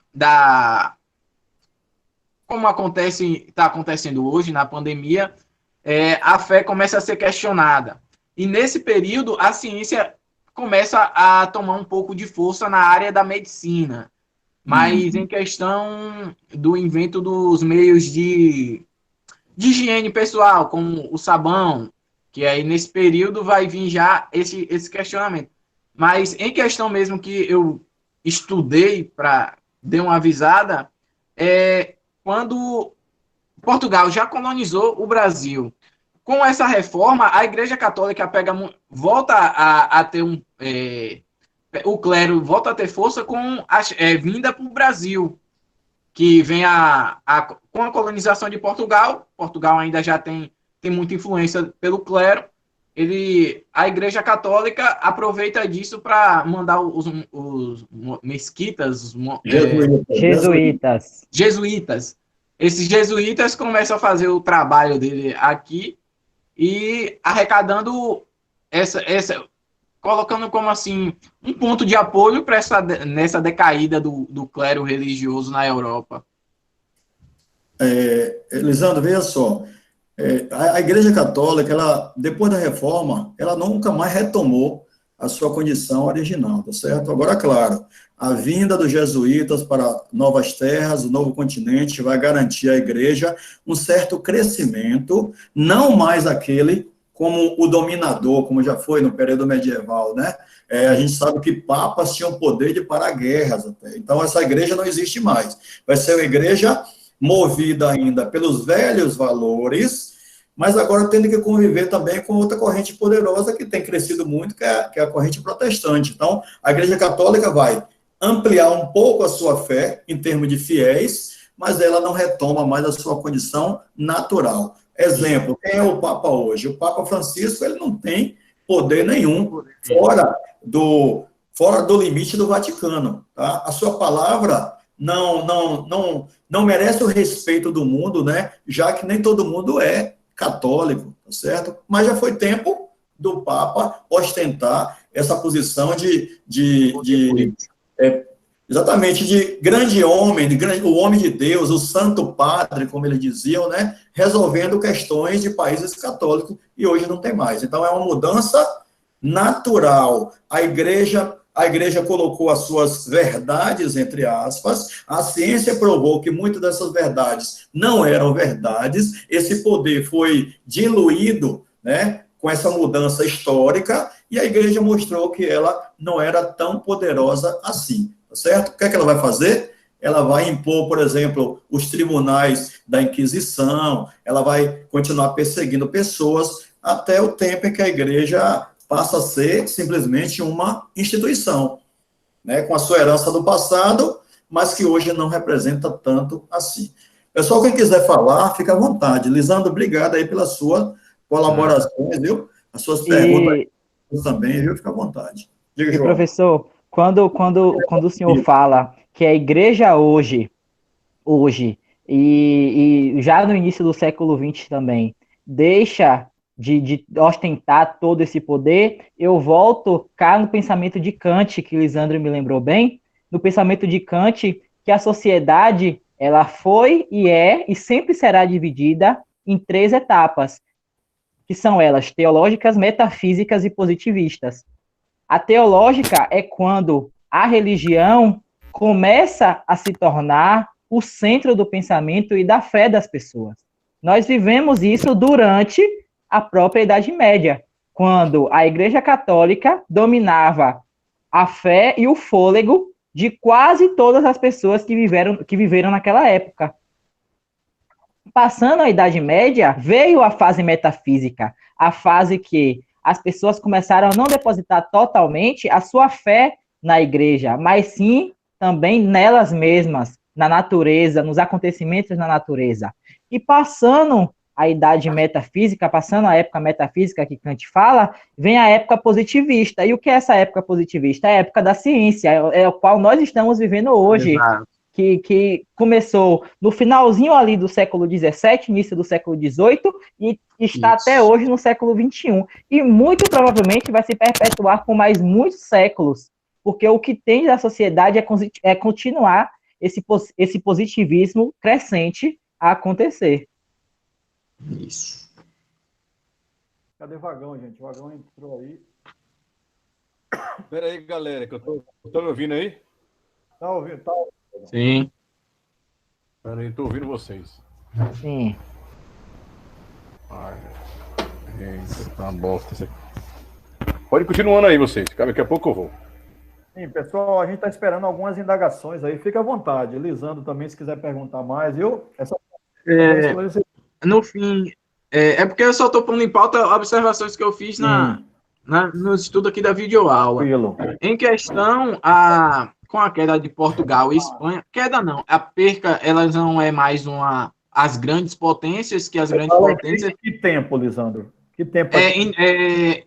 como está acontecendo hoje na pandemia, a fé começa a ser questionada. E nesse período, a ciência começa a tomar um pouco de força na área da medicina. Mas em questão do invento dos meios de higiene pessoal, como o sabão, que aí nesse período vai vir já esse questionamento. Mas em questão mesmo que eu estudei para dar uma avisada, quando Portugal já colonizou o Brasil. Com essa reforma, a Igreja Católica volta a ter o clero volta a ter força com vinda para o Brasil, que vem com a colonização de Portugal. Portugal ainda já tem muita influência pelo clero. A Igreja Católica aproveita disso para mandar os mesquitas, jesuítas. Esses jesuítas começam a fazer o trabalho dele aqui e arrecadando colocando como assim um ponto de apoio para nessa decaída do clero religioso na Europa. Lisandro, veja só, a Igreja Católica, ela, depois da reforma, ela nunca mais retomou a sua condição original, tá certo? Agora, claro, a vinda dos jesuítas para novas terras, o novo continente, vai garantir à Igreja um certo crescimento, não mais aquele como o dominador, como já foi no período medieval, né? A gente sabe que papas tinham poder de parar guerras até. Então, essa igreja não existe mais. Vai ser uma igreja movida ainda pelos velhos valores, mas agora tendo que conviver também com outra corrente poderosa que tem crescido muito, que é a corrente protestante. Então, a Igreja Católica vai ampliar um pouco a sua fé em termos de fiéis, mas ela não retoma mais a sua condição natural. Exemplo, quem é o Papa hoje? O Papa Francisco, ele não tem poder nenhum fora do limite do Vaticano. Tá? A sua palavra não merece o respeito do mundo, né? Já que nem todo mundo é católico, tá certo? Mas já foi tempo do Papa ostentar essa posição exatamente, de grande homem, o homem de Deus, o santo padre, como eles diziam, né, resolvendo questões de países católicos, e hoje não tem mais. Então, é uma mudança natural. A igreja colocou as suas verdades, entre aspas, a ciência provou que muitas dessas verdades não eram verdades, esse poder foi diluído, né, com essa mudança histórica, e a igreja mostrou que ela não era tão poderosa assim. Certo? O que é que ela vai fazer? Ela vai impor, por exemplo, os tribunais da Inquisição, ela vai continuar perseguindo pessoas até o tempo em que a igreja passa a ser simplesmente uma instituição, né, com a sua herança do passado, mas que hoje não representa tanto assim. Pessoal, quem quiser falar, fica à vontade. Lisandro, obrigado aí pela sua colaboração, viu? As suas perguntas também, viu? Fica à vontade. Diga, João. Professor, quando o senhor fala que a igreja hoje e já no início do século XX também, deixa de ostentar todo esse poder, eu volto cá no pensamento de Kant, que o Lisandro me lembrou bem, no pensamento de Kant, que a sociedade, ela foi e é e sempre será dividida em 3 etapas, que são elas teológicas, metafísicas e positivistas. A teológica é quando a religião começa a se tornar o centro do pensamento e da fé das pessoas. Nós vivemos isso durante a própria Idade Média, quando a Igreja Católica dominava a fé e o fôlego de quase todas as pessoas que viveram naquela época. Passando a Idade Média, veio a fase metafísica, a fase que as pessoas começaram a não depositar totalmente a sua fé na igreja, mas sim também nelas mesmas, na natureza, nos acontecimentos na natureza. E passando a idade metafísica, passando a época metafísica que Kant fala, vem a época positivista. E o que é essa época positivista? É a época da ciência, é o qual nós estamos vivendo hoje. Exato. Que começou no finalzinho ali do século XVII, início do século XVIII, e está até hoje no século XXI. E muito provavelmente vai se perpetuar por mais muitos séculos, porque o que tem da sociedade é continuar esse positivismo crescente a acontecer. Isso. Cadê Vagão, gente? O Vagão entrou aí. Espera aí, galera, que eu tô me ouvindo aí? Tá ouvindo, tá ouvindo. Sim. Espera aí, tô ouvindo vocês. Sim. Ai, eita, tá uma bosta isso aqui. Pode ir continuando aí, vocês. Daqui a pouco eu vou. Sim, pessoal, a gente está esperando algumas indagações aí. Fica à vontade. Lisandro também, se quiser perguntar mais. No fim, é porque eu só estou pondo em pauta observações que eu fiz no estudo aqui da videoaula. Em questão, com a queda de Portugal e Espanha, queda não, a perca, elas não é mais as grandes potências, que as grandes potências... Que tempo, Lisandro? Que tempo?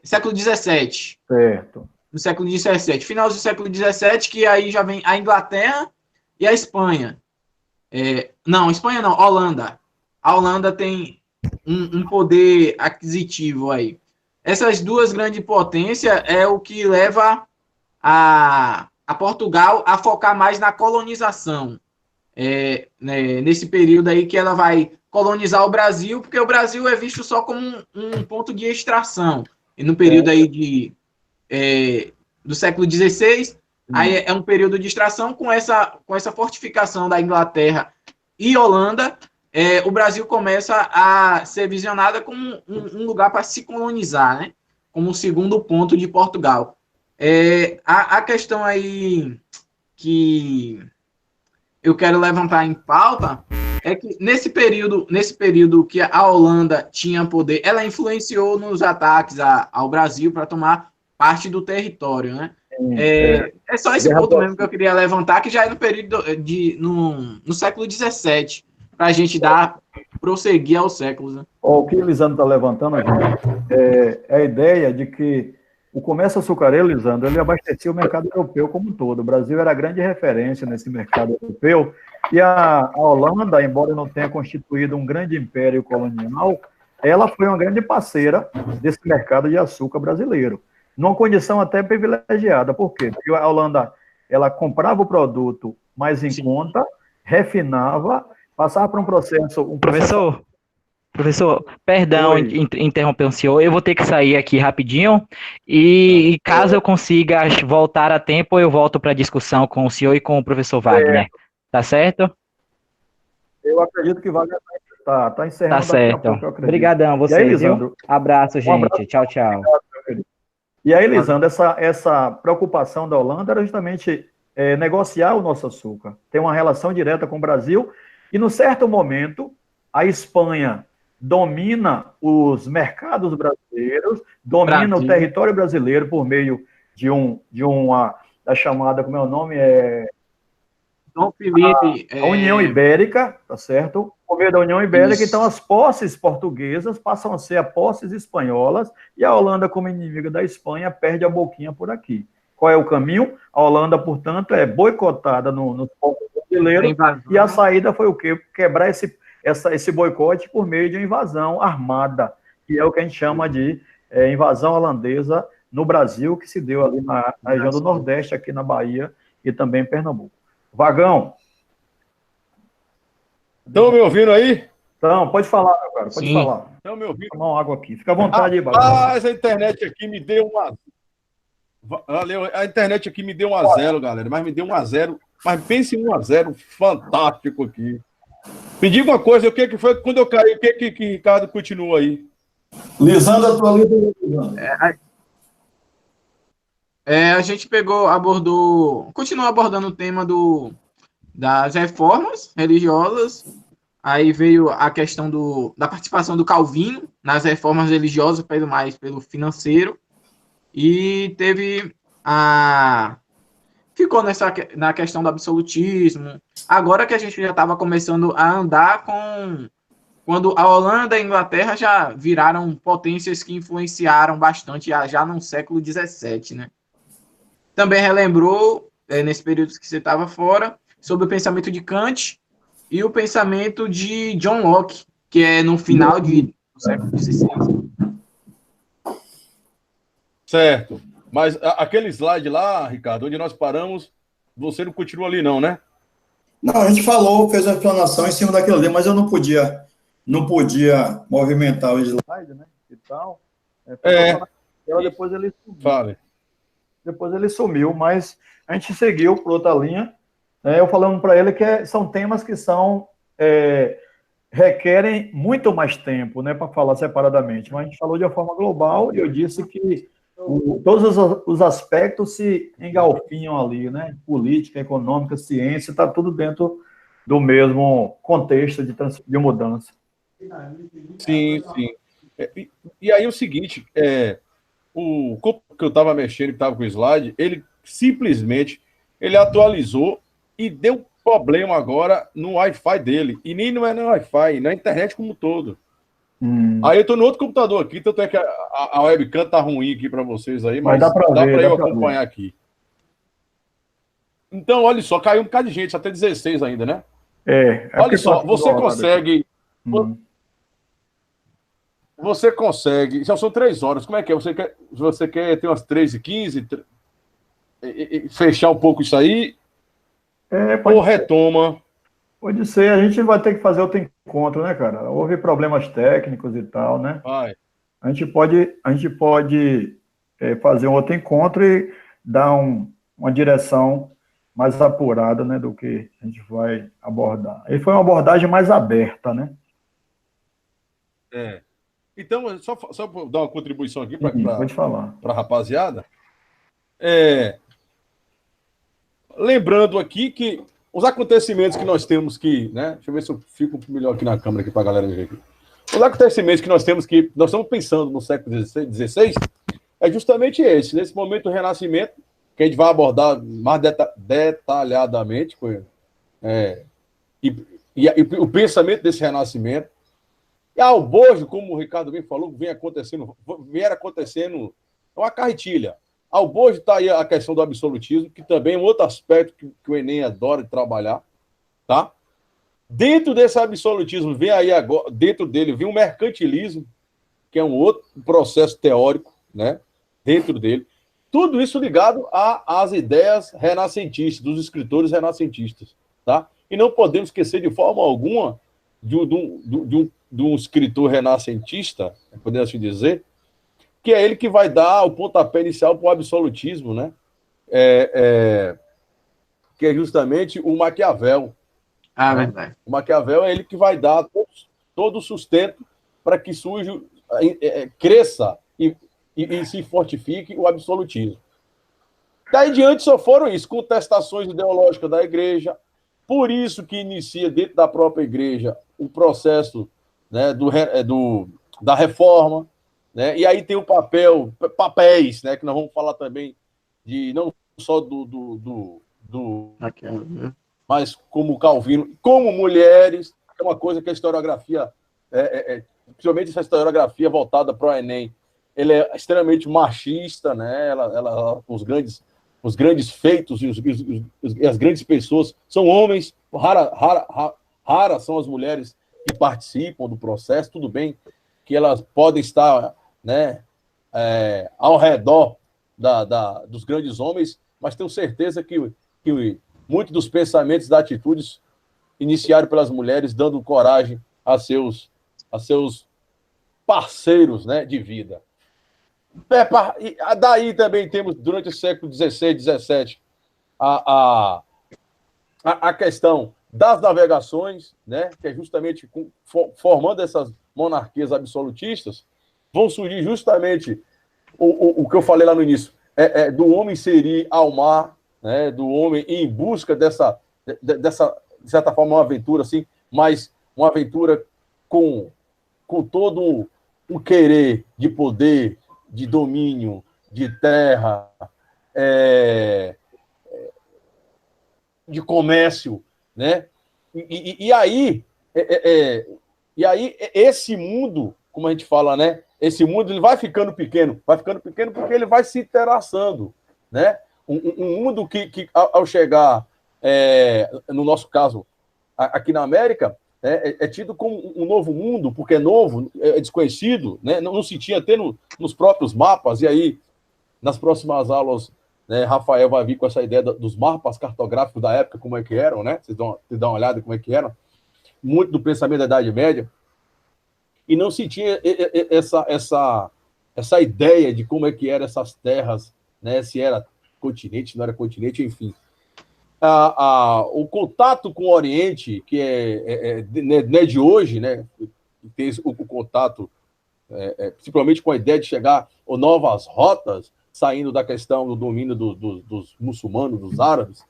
Século XVII. Certo. No século XVII. Final do século XVII, que aí já vem a Inglaterra e a Espanha. Não, Espanha não, Holanda. A Holanda tem um poder aquisitivo aí. Essas duas grandes potências é o que leva a Portugal a focar mais na colonização. Nesse período aí que ela vai colonizar o Brasil, porque o Brasil é visto só como um ponto de extração. E no período aí do século XVI, aí é um período de extração com essa fortificação da Inglaterra e Holanda, o Brasil começa a ser visionado como um lugar para se colonizar, né? Como um segundo ponto de Portugal. A questão aí que eu quero levantar em pauta é que nesse período que a Holanda tinha poder, ela influenciou nos ataques ao Brasil para tomar parte do território, né? É só esse ponto mesmo que eu queria levantar, que já é no período no século XVII, para a gente prosseguir aos séculos. Né? O que o Lisandro está levantando aqui é a ideia de que o comércio açucareiro, Lisandro, ele abastecia o mercado europeu como um todo. O Brasil era a grande referência nesse mercado europeu, e a Holanda, embora não tenha constituído um grande império colonial, ela foi uma grande parceira desse mercado de açúcar brasileiro, numa condição até privilegiada. Por quê? Porque a Holanda, ela comprava o produto mais em conta, refinava, passava por um processo... Professor, perdão interromper o senhor, eu vou ter que sair aqui rapidinho, e caso eu consiga voltar a tempo, eu volto para a discussão com o senhor e com o professor Wagner, tá certo? Eu acredito que Wagner está encerrando. Tá certo. Obrigadão, você, aí, Lisandro? Abraço, gente. Abraço. Tchau, tchau. E aí, Lisandro, essa preocupação da Holanda era justamente negociar o nosso açúcar, ter uma relação direta com o Brasil, e, num certo momento, a Espanha domina os mercados brasileiros, domina o território brasileiro por meio da chamada, como é o nome? Dom Felipe. A União Ibérica, tá certo? Por meio da União Ibérica, então as posses portuguesas passam a ser as posses espanholas, e a Holanda, como inimiga da Espanha, perde a boquinha por aqui. Qual é o caminho? A Holanda, portanto, é boicotada nos povos brasileiros, e a saída foi o quê? Quebrar esse boicote por meio de uma invasão armada, que é o que a gente chama de invasão holandesa no Brasil, que se deu ali na região do Nordeste, aqui na Bahia e também em Pernambuco. Vagão. Estão me ouvindo aí? Então, pode falar, cara, pode falar. Estão me ouvindo? Vou tomar uma água aqui. Fica à vontade aí, Vagão. Essa internet aqui me deu Valeu, a internet aqui me deu 1-0, galera, mas me deu 1-0. Mas pense em 1-0 fantástico aqui. Me diga uma coisa, o que foi quando eu caí? O que Ricardo continua aí? Lisandro, atualiza. A gente continuou abordando o tema das reformas religiosas. Aí veio a questão da participação do Calvino nas reformas religiosas, pelo financeiro. E ficou na questão do absolutismo. Agora que a gente já estava começando a andar quando a Holanda e a Inglaterra já viraram potências que influenciaram bastante já no século XVII, né? Também relembrou, nesse período que você estava fora, sobre o pensamento de Kant e o pensamento de John Locke, que é no final do século XVI. Certo. Mas aquele slide lá, Ricardo, onde nós paramos, você não continua ali não, né? Não, a gente falou, fez uma explanação em cima daquilo ali, mas eu não podia movimentar o slide, né? E tal. Depois ele sumiu. Fale. Depois ele sumiu, mas a gente seguiu por outra linha. Né? Eu falando para ele que são temas que requerem muito mais tempo, né, para falar separadamente. Mas a gente falou de uma forma global e eu disse que todos os aspectos se engalfinham ali, né? Política, econômica, ciência, está tudo dentro do mesmo contexto de mudança. Sim, sim. E aí o seguinte, o que eu estava mexendo, que estava com o slide, ele simplesmente atualizou e deu problema agora no Wi-Fi dele. E nem não é no Wi-Fi, na internet como um todo. Aí eu estou no outro computador aqui, tanto é que a webcam tá ruim aqui para vocês aí, mas dá para eu acompanhar aqui. Então, olha só, caiu um bocado de gente, até 16 ainda, né? Olha só, você consegue... Você consegue... Já são 3 horas, como é que é? Você quer ter umas 3h15, fechar um pouco isso aí? Ou retoma? Pode ser, a gente vai ter que fazer outro encontro, né, cara? Houve problemas técnicos e tal, né? Vai. A gente pode fazer um outro encontro e dar uma direção mais apurada, né, do que a gente vai abordar. E foi uma abordagem mais aberta, né? Então, só dar uma contribuição aqui para a rapaziada. Lembrando aqui que os acontecimentos que nós temos que, né? Deixa eu ver se eu fico melhor aqui na câmera aqui para a galera ver aqui. Os acontecimentos que nós estamos pensando no século XVI é justamente esse, nesse momento do Renascimento, que a gente vai abordar mais detalhadamente, e o pensamento desse Renascimento. E a albojo, como o Ricardo bem falou, vier acontecendo uma carretilha. Ao bojo está aí a questão do absolutismo, que também é um outro aspecto que o Enem adora de trabalhar, tá? Dentro desse absolutismo, vem aí agora, dentro dele, vem o mercantilismo, que é um outro processo teórico, né? Dentro dele. Tudo isso ligado às ideias renascentistas, dos escritores renascentistas, tá? E não podemos esquecer de forma alguma de um escritor renascentista, podemos assim dizer, que é ele que vai dar o pontapé inicial para o absolutismo, né? Que é justamente o Maquiavel. Verdade. O Maquiavel é ele que vai dar todo o sustento para que surja, cresça e se fortifique o absolutismo. Daí diante só foram isso, contestações ideológicas da igreja, por isso que inicia dentro da própria igreja o processo, né, da reforma, né? E aí tem o papéis, né, que nós vamos falar também de não só mas como Calvino, como mulheres, é uma coisa que a historiografia, principalmente essa historiografia voltada para o Enem, ele é extremamente machista, né? Os grandes feitos e as grandes pessoas são homens, raras são as mulheres que participam do processo, tudo bem que elas podem estar, né, ao redor dos grandes homens, mas tenho certeza que muitos dos pensamentos e das atitudes iniciaram pelas mulheres, dando coragem a seus parceiros, né, de vida. Daí também temos, durante o século XVI, XVII, a questão das navegações, né, que é justamente formando essas monarquias absolutistas, vão surgir justamente o que eu falei lá no início, do homem se ir ao mar, né, do homem ir em busca dessa, de certa forma, uma aventura, assim, mas uma aventura com todo o querer de poder, de domínio, de terra, de comércio, né? E aí, E aí, esse mundo, como a gente fala, né? Esse mundo ele vai ficando pequeno porque ele vai se interaçando, né? Um mundo que ao chegar, no nosso caso, aqui na América, é tido como um novo mundo, porque é novo, é desconhecido, né? Não se tinha até nos próprios mapas, e aí, nas próximas aulas, né, Rafael vai vir com essa ideia dos mapas cartográficos da época, como é que eram, né? Vocês dão uma olhada como é que eram. Muito do pensamento da Idade Média, e não se tinha essa ideia de como é que eram essas terras, né? Se era continente, não era continente, enfim. O contato com o Oriente, que não é de hoje, né? Tem o contato, principalmente com a ideia de chegar a novas rotas, saindo da questão do domínio dos muçulmanos, dos árabes,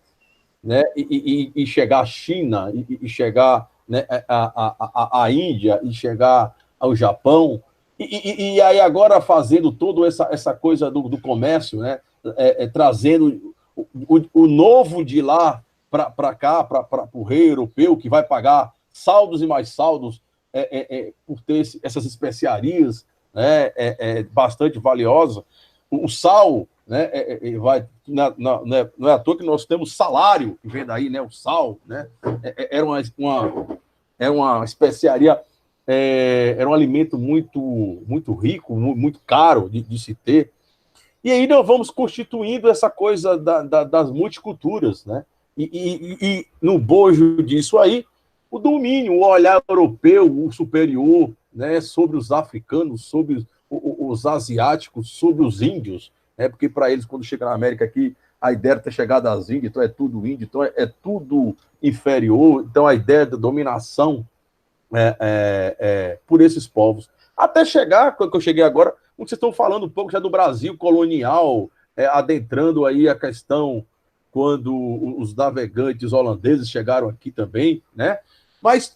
né? E chegar à China, e chegar, né, a Índia, e chegar ao Japão, e aí agora fazendo toda essa coisa do comércio, né? Trazendo o novo de lá para cá, para o rei europeu, que vai pagar saldos e mais saldos por ter essas especiarias, né? Bastante valiosas. O sal, né? Não é à toa que nós temos salário, que vem daí, né? O sal, né? Era uma especiaria, era um alimento muito, muito rico, muito caro de se ter. E aí nós vamos constituindo essa coisa das multiculturas, né? E no bojo disso aí, o domínio, o olhar europeu, o superior, né, sobre os africanos, sobre os asiáticos, sobre os índios, né? Porque para eles, quando chega na América aqui, a ideia de ter chegado às Índias, então é tudo índio, então é tudo inferior, então a ideia da dominação por esses povos. Até chegar, quando eu cheguei agora, vocês estão falando um pouco já do Brasil colonial, adentrando aí a questão quando os navegantes holandeses chegaram aqui também, né? Mas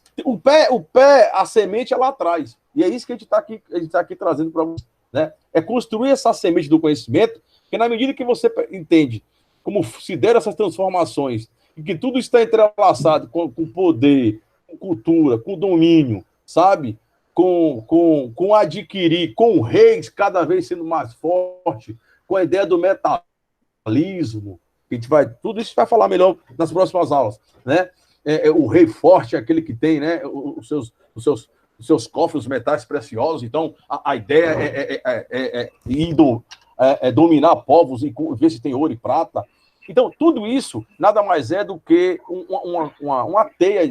a semente é lá atrás. E é isso que a gente está aqui trazendo para vocês, né? É construir essa semente do conhecimento, que na medida que você entende como se deram essas transformações, e que tudo está entrelaçado com poder, com cultura, com domínio, sabe? Com adquirir, com reis cada vez sendo mais forte, com a ideia do metalismo, que a gente vai, tudo isso vai falar melhor nas próximas aulas, né? O rei forte é aquele que tem, né, os seus cofres, os metais preciosos. Então a ideia é dominar povos e ver se tem ouro e prata. Então tudo isso nada mais é do que uma teia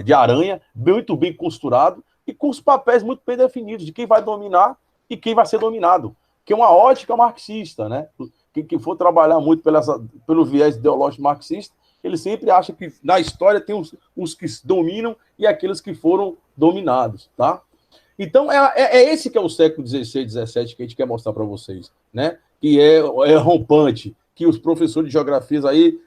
de aranha, muito bem costurado, e com os papéis muito bem definidos de quem vai dominar e quem vai ser dominado, que é uma ótica marxista, né? Quem for trabalhar muito pelo viés ideológico marxista, ele sempre acha que na história tem os que dominam e aqueles que foram dominados, tá? Então esse que é o século XVI, XVII que a gente quer mostrar para vocês, né? Que é rompante, que os professores de geografias aí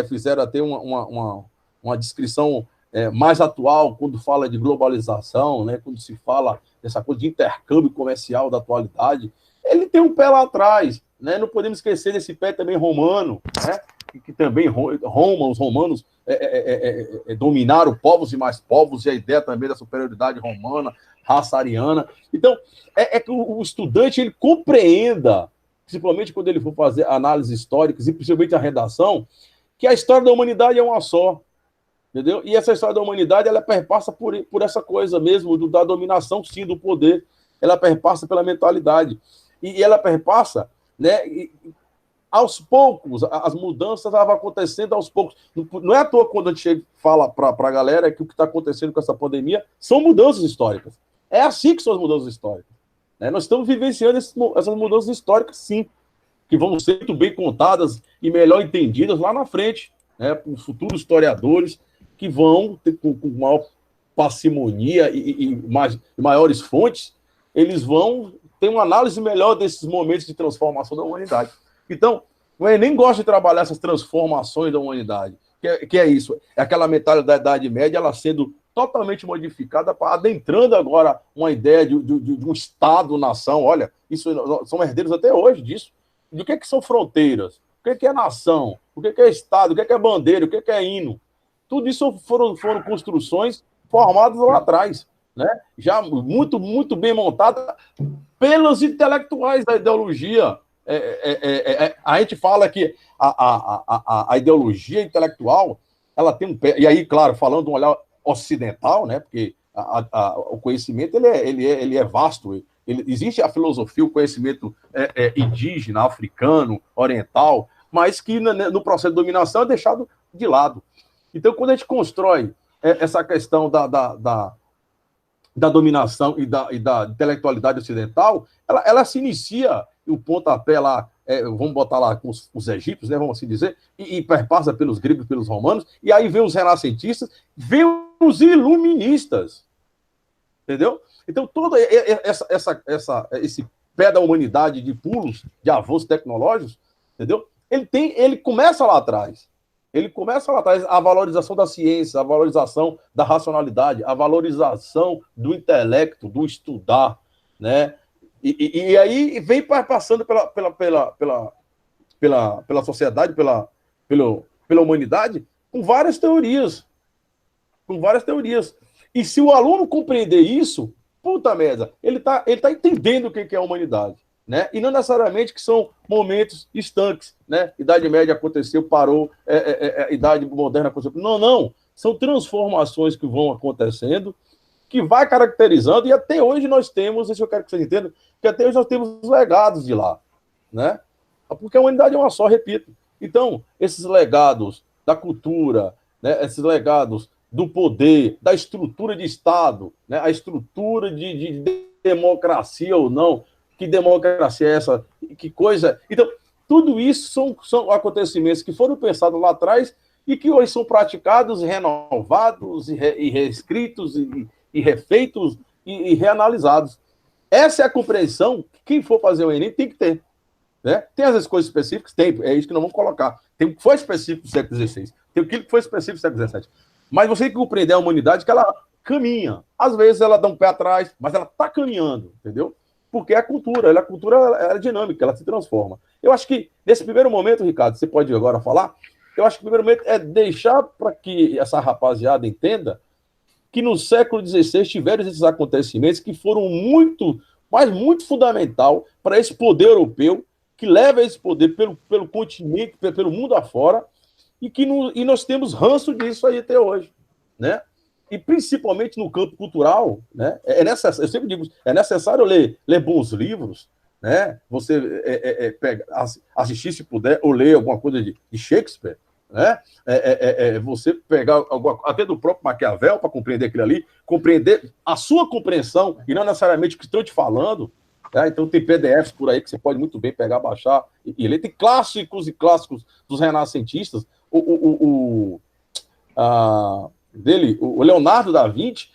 fizeram até uma descrição mais atual, quando fala de globalização, né, quando se fala dessa coisa de intercâmbio comercial da atualidade, ele tem um pé lá atrás, né? Não podemos esquecer desse pé também romano, né? Que também os romanos dominaram povos e mais povos, e a ideia também da superioridade romana, raça ariana. Então, que o estudante ele compreenda, principalmente quando ele for fazer análises históricas, e principalmente a redação, que a história da humanidade é uma só. Entendeu? E essa história da humanidade, ela perpassa por essa coisa mesmo, da dominação, sim, do poder. Ela perpassa pela mentalidade. E ela perpassa, né, aos poucos, as mudanças vão acontecendo aos poucos. Não é à toa quando a gente fala para a galera que o que está acontecendo com essa pandemia são mudanças históricas. É assim que são as mudanças históricas. Né? Nós estamos vivenciando essas mudanças históricas, sim, que vão ser muito bem contadas e melhor entendidas lá na frente, né, por futuros historiadores, que vão ter, com maior parcimonia e maiores fontes, eles vão ter uma análise melhor desses momentos de transformação da humanidade. Então, o Enem gosta de trabalhar essas transformações da humanidade, que é isso, é aquela mentalidade da Idade Média, ela sendo totalmente modificada, adentrando agora uma ideia de um Estado-nação. Olha, isso são herdeiros até hoje disso. De o que são fronteiras? O que é nação? O que é Estado? O que é bandeira? O que é hino? tudo isso foram construções formadas lá atrás, né? Já muito bem montada pelos intelectuais da ideologia. A gente fala que a ideologia intelectual, ela tem um pé, e aí, claro, falando de um olhar ocidental, né? Porque o conhecimento ele é vasto. Existe a filosofia, o conhecimento indígena, africano, oriental, mas que no processo de dominação é deixado de lado. Então, quando a gente constrói essa questão da dominação e da intelectualidade ocidental, ela se inicia, o pontapé lá, vamos botar lá com os egípcios, né, vamos assim dizer, e perpassa pelos gregos, pelos romanos, e aí vem os renascentistas, vem os iluministas, entendeu? Então, todo esse pé da humanidade de pulos, de avanços tecnológicos, entendeu? Ele começa lá atrás. Ele começa lá atrás, a valorização da ciência, a valorização da racionalidade, a valorização do intelecto, do estudar, né? E aí vem passando pela sociedade, pela humanidade, com várias teorias. E se o aluno compreender isso, puta merda, ele tá entendendo o que é a humanidade, né? E não necessariamente que são momentos estanques, né? Idade Média aconteceu, parou, Idade Moderna aconteceu. Não. São transformações que vão acontecendo, que vai caracterizando, e até hoje nós temos, isso eu quero que vocês entendam, que até hoje nós temos legados de lá, né? Porque a humanidade é uma só, repito. Então, esses legados da cultura, né? Esses legados do poder, da estrutura de Estado, né? A estrutura de democracia ou não, que democracia é essa, que coisa... Então, tudo isso são acontecimentos que foram pensados lá atrás e que hoje são praticados, renovados, e reescritos, e refeitos, e reanalisados. Essa é a compreensão que quem for fazer o Enem tem que ter, né? Tem as coisas específicas? Tem, é isso que nós vamos colocar. Tem o que foi específico do século XVI, tem o que foi específico do século XVII. Mas você tem que compreender a humanidade que ela caminha. Às vezes ela dá um pé atrás, mas ela está caminhando, entendeu? Porque a cultura é dinâmica, ela se transforma. Eu acho que, nesse primeiro momento, Ricardo, você pode agora falar, eu acho que o primeiro momento é deixar para que essa rapaziada entenda que no século XVI tiveram esses acontecimentos que foram muito fundamental para esse poder europeu, que leva esse poder pelo continente, pelo mundo afora, e nós temos ranço disso aí até hoje, né? E principalmente no campo cultural, né? Eu sempre digo, é necessário ler bons livros, né? Você assistir, se puder, ou ler alguma coisa de Shakespeare, né? Você pegar até do próprio Maquiavel para compreender aquilo ali, compreender a sua compreensão e não necessariamente o que estão te falando. Tá? Então tem PDFs por aí que você pode muito bem pegar, baixar e ler. Tem clássicos e clássicos dos renascentistas. O Leonardo da Vinci.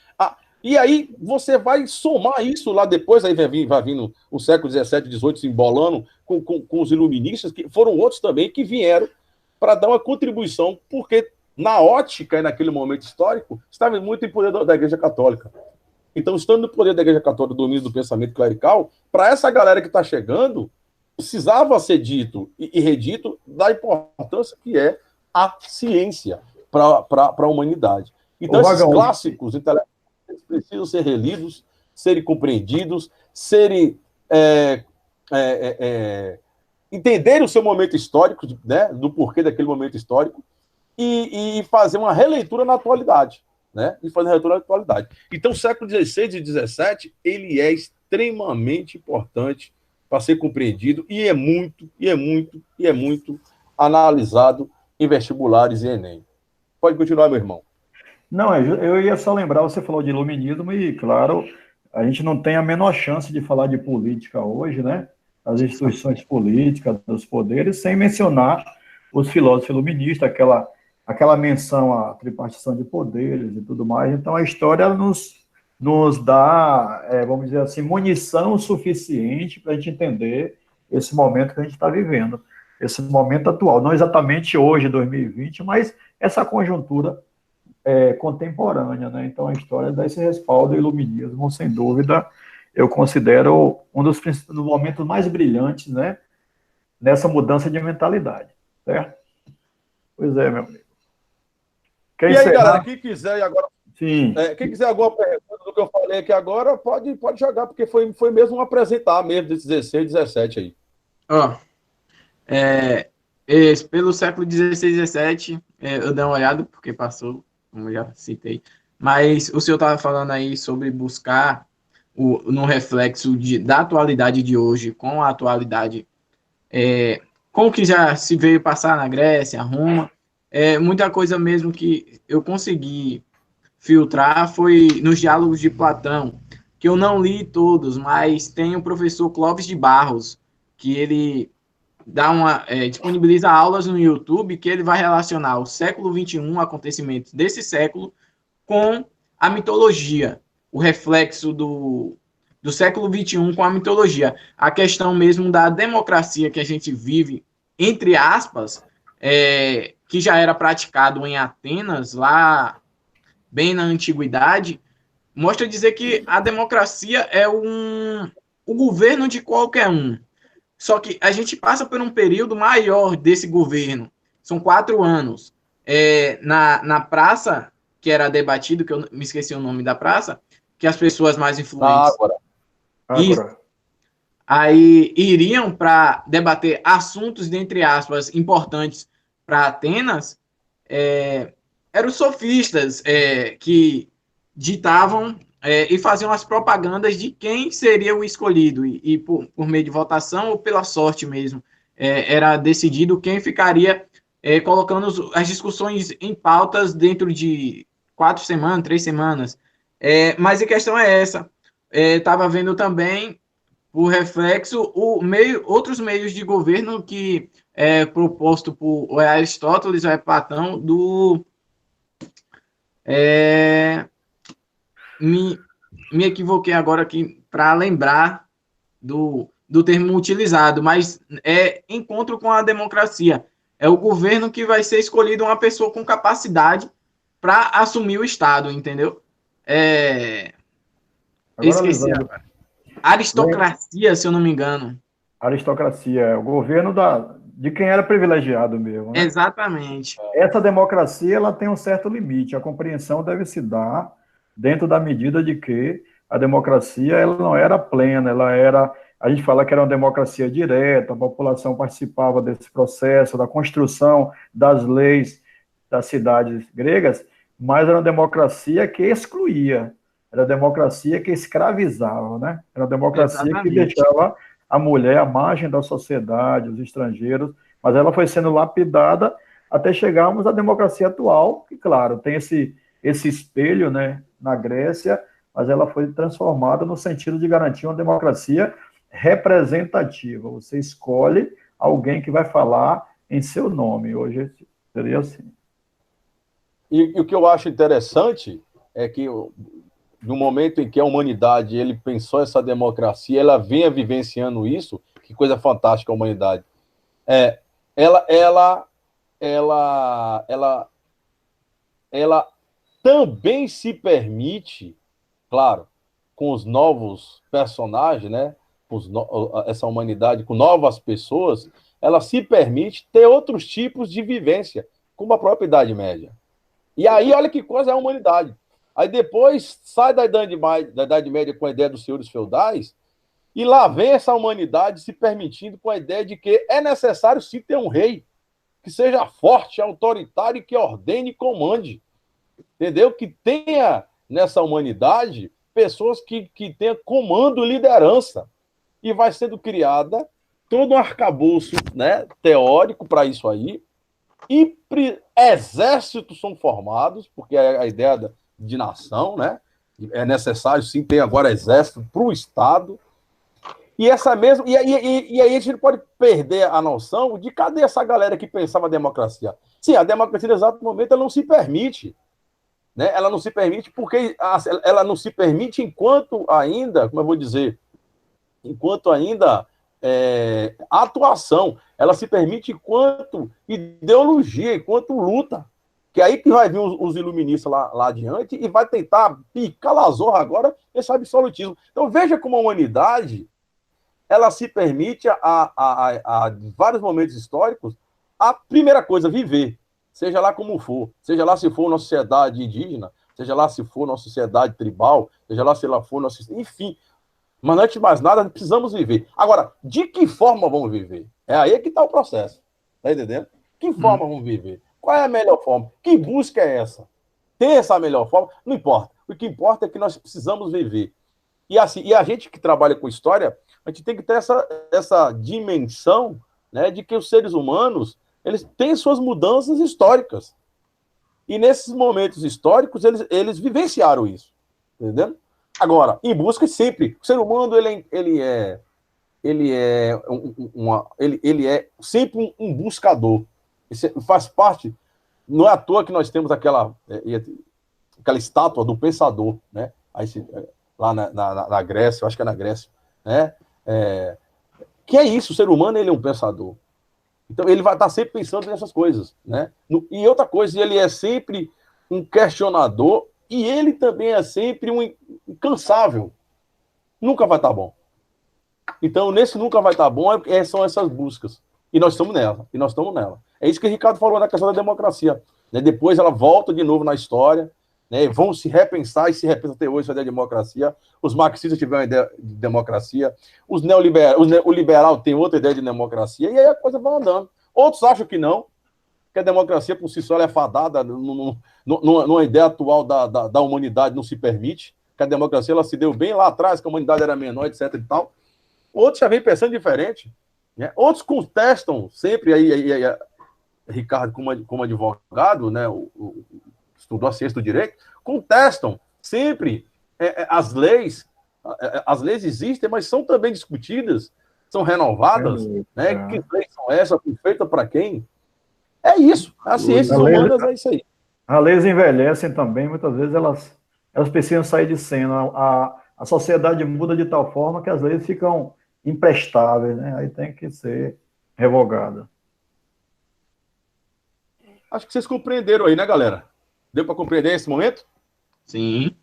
E aí você vai somar isso lá depois, aí vai vindo o século XVII, XVIII se embolando com os iluministas, que foram outros também que vieram para dar uma contribuição, porque na ótica e naquele momento histórico, estava muito em poder da Igreja Católica. Então, estando no poder da Igreja Católica, do domínio do pensamento clerical, para essa galera que está chegando, precisava ser dito e redito da importância que é a ciência para a humanidade. Então, esses clássicos intelectuais precisam ser relidos, serem compreendidos, serem... entenderem o seu momento histórico, né, do porquê daquele momento histórico, e fazer uma releitura na atualidade, né? Então, o século XVI e XVII, ele é extremamente importante para ser compreendido e é muito analisado em vestibulares e Enem. Pode continuar, meu irmão. Não, eu ia só lembrar, você falou de iluminismo e, claro, a gente não tem a menor chance de falar de política hoje, né? As instituições políticas, dos poderes, sem mencionar os filósofos iluministas, aquela menção à tripartição de poderes e tudo mais. Então, a história nos dá, vamos dizer assim, munição suficiente para a gente entender esse momento que a gente está vivendo, esse momento atual. Não exatamente hoje, 2020, mas essa conjuntura contemporânea, né? Então, a história dá esse respaldo ao iluminismo, sem dúvida, eu considero um dos momentos mais brilhantes, né, nessa mudança de mentalidade, certo? Pois é, meu amigo. Quer E aí, encerrar? galera, quem quiser agora, Sim. quem quiser alguma pergunta do que eu falei aqui agora, pode jogar, porque foi mesmo um apresentar mesmo desses 16, 17 aí. Ó, pelo século XVI, XVII, eu dei uma olhada, porque passou, como eu já citei, mas o senhor estava falando aí sobre buscar no reflexo da atualidade de hoje, com a atualidade, com o que já se veio passar na Grécia, Roma, muita coisa mesmo que eu consegui filtrar foi nos diálogos de Platão, que eu não li todos, mas tem o professor Clóvis de Barros, que ele disponibiliza aulas no YouTube, que ele vai relacionar o século XXI, acontecimentos desse século, com a mitologia, o reflexo do século XXI com a mitologia. A questão mesmo da democracia que a gente vive, entre aspas, que já era praticado em Atenas, lá bem na antiguidade, mostra dizer que a democracia é o governo de qualquer um. Só que a gente passa por um período maior desse governo. São 4 anos. Na praça, que era debatido, que eu me esqueci o nome da praça, que as pessoas mais influentes Ágora. aí iriam para debater assuntos, dentre aspas, importantes para Atenas, eram os sofistas que ditavam e faziam as propagandas de quem seria o escolhido, e por meio de votação ou pela sorte mesmo, era decidido quem ficaria colocando as discussões em pautas dentro de 4 semanas, 3 semanas. Mas a questão é essa. Estava vendo também, por reflexo, outros meios de governo que proposto por Aristóteles ou Platão me equivoquei agora aqui para lembrar do termo utilizado, mas encontro com a democracia. É o governo que vai ser escolhido uma pessoa com capacidade para assumir o Estado, entendeu? Esqueci agora. Aristocracia, se eu não me engano. Aristocracia, o governo de quem era privilegiado mesmo. Né? Exatamente. Essa democracia ela tem um certo limite. A compreensão deve se dar dentro da medida de que a democracia ela não era plena, a gente fala que era uma democracia direta, a população participava desse processo, da construção das leis das cidades gregas, mas era uma democracia que excluía, era uma democracia que escravizava, né? Era uma democracia que deixava a mulher à margem da sociedade, os estrangeiros, mas ela foi sendo lapidada até chegarmos à democracia atual, que, claro, tem esse espelho, né, na Grécia, mas ela foi transformada no sentido de garantir uma democracia representativa. Você escolhe alguém que vai falar em seu nome. Hoje seria assim. E o que eu acho interessante é que no momento em que a humanidade ele pensou essa democracia, ela vinha vivenciando isso, que coisa fantástica a humanidade. Ela também se permite, claro, com os novos personagens, né? Essa humanidade com novas pessoas, ela se permite ter outros tipos de vivência, como a própria Idade Média. E aí, olha que coisa é a humanidade. Aí depois sai da Idade Média com a ideia dos senhores feudais, e lá vem essa humanidade se permitindo com a ideia de que é necessário sim ter um rei que seja forte, autoritário, que ordene e comande. Entendeu? Que tenha nessa humanidade pessoas que tenham comando e liderança. E vai sendo criada todo um arcabouço, né, teórico para isso aí. E exércitos são formados, porque é a ideia de nação, né? É necessário sim ter agora exército para o Estado. E aí a gente pode perder a noção de cadê essa galera que pensava a democracia. Sim, a democracia, no exato momento, ela não se permite. Né? Ela não se permite porque ela não se permite enquanto ainda, como eu vou dizer, enquanto ainda atuação. Ela se permite enquanto ideologia, enquanto luta. Que é aí que vai vir os iluministas lá adiante e vai tentar picar a zorra agora esse absolutismo. Então veja como a humanidade ela se permite a vários momentos históricos a primeira coisa, viver. seja lá como for, seja lá se for uma sociedade indígena, seja lá se for uma sociedade tribal, seja lá se lá for nossa... Enfim, mas antes de mais nada, precisamos viver. Agora, de que forma vamos viver? É aí que está o processo. Tá entendendo? Que forma vamos viver? Qual é a melhor forma? Que busca é essa? Tem essa melhor forma? Não importa. O que importa é que nós precisamos viver. E assim, e a gente que trabalha com história, a gente tem que ter essa dimensão, né, de que os seres humanos, eles têm suas mudanças históricas. E nesses momentos históricos, eles vivenciaram isso. Entendeu? Agora, em busca sempre. O ser humano, ele é sempre um buscador. Isso faz parte. Não é à toa que nós temos aquela estátua do pensador, né? Aí, lá na Grécia, eu acho que é na Grécia, né? Que é isso, o ser humano, ele é um pensador. Então, ele vai estar sempre pensando nessas coisas, né? E outra coisa, ele é sempre um questionador e ele também é sempre um incansável. Nunca vai estar bom. Então, nesse nunca vai estar bom, são essas buscas. E nós estamos nela. É isso que o Ricardo falou na questão da democracia. Né? Depois ela volta de novo na história, né? Vão se repensar, e se repensa até hoje a ideia de democracia. Os marxistas tiveram uma ideia de democracia, os neoliberais, o liberal tem outra ideia de democracia, e aí a coisa vai andando. Outros acham que não, que a democracia por si só ela é fadada, numa ideia atual da humanidade não se permite, que a democracia ela se deu bem lá atrás, que a humanidade era menor, etc. e tal. Outros já vêm pensando diferente. Né? Outros contestam sempre, aí Ricardo, como advogado, né, estudou a ciência do direito, contestam sempre as leis. As leis existem, mas são também discutidas, são renovadas. Né? Que leis são essas? Feitas para quem? É isso. As ciências humanas é isso aí. As leis envelhecem também, muitas vezes elas precisam sair de cena. A sociedade muda de tal forma que as leis ficam imprestáveis, né? Aí tem que ser revogada. Acho que vocês compreenderam aí, né, galera? Deu para compreender esse momento? Sim.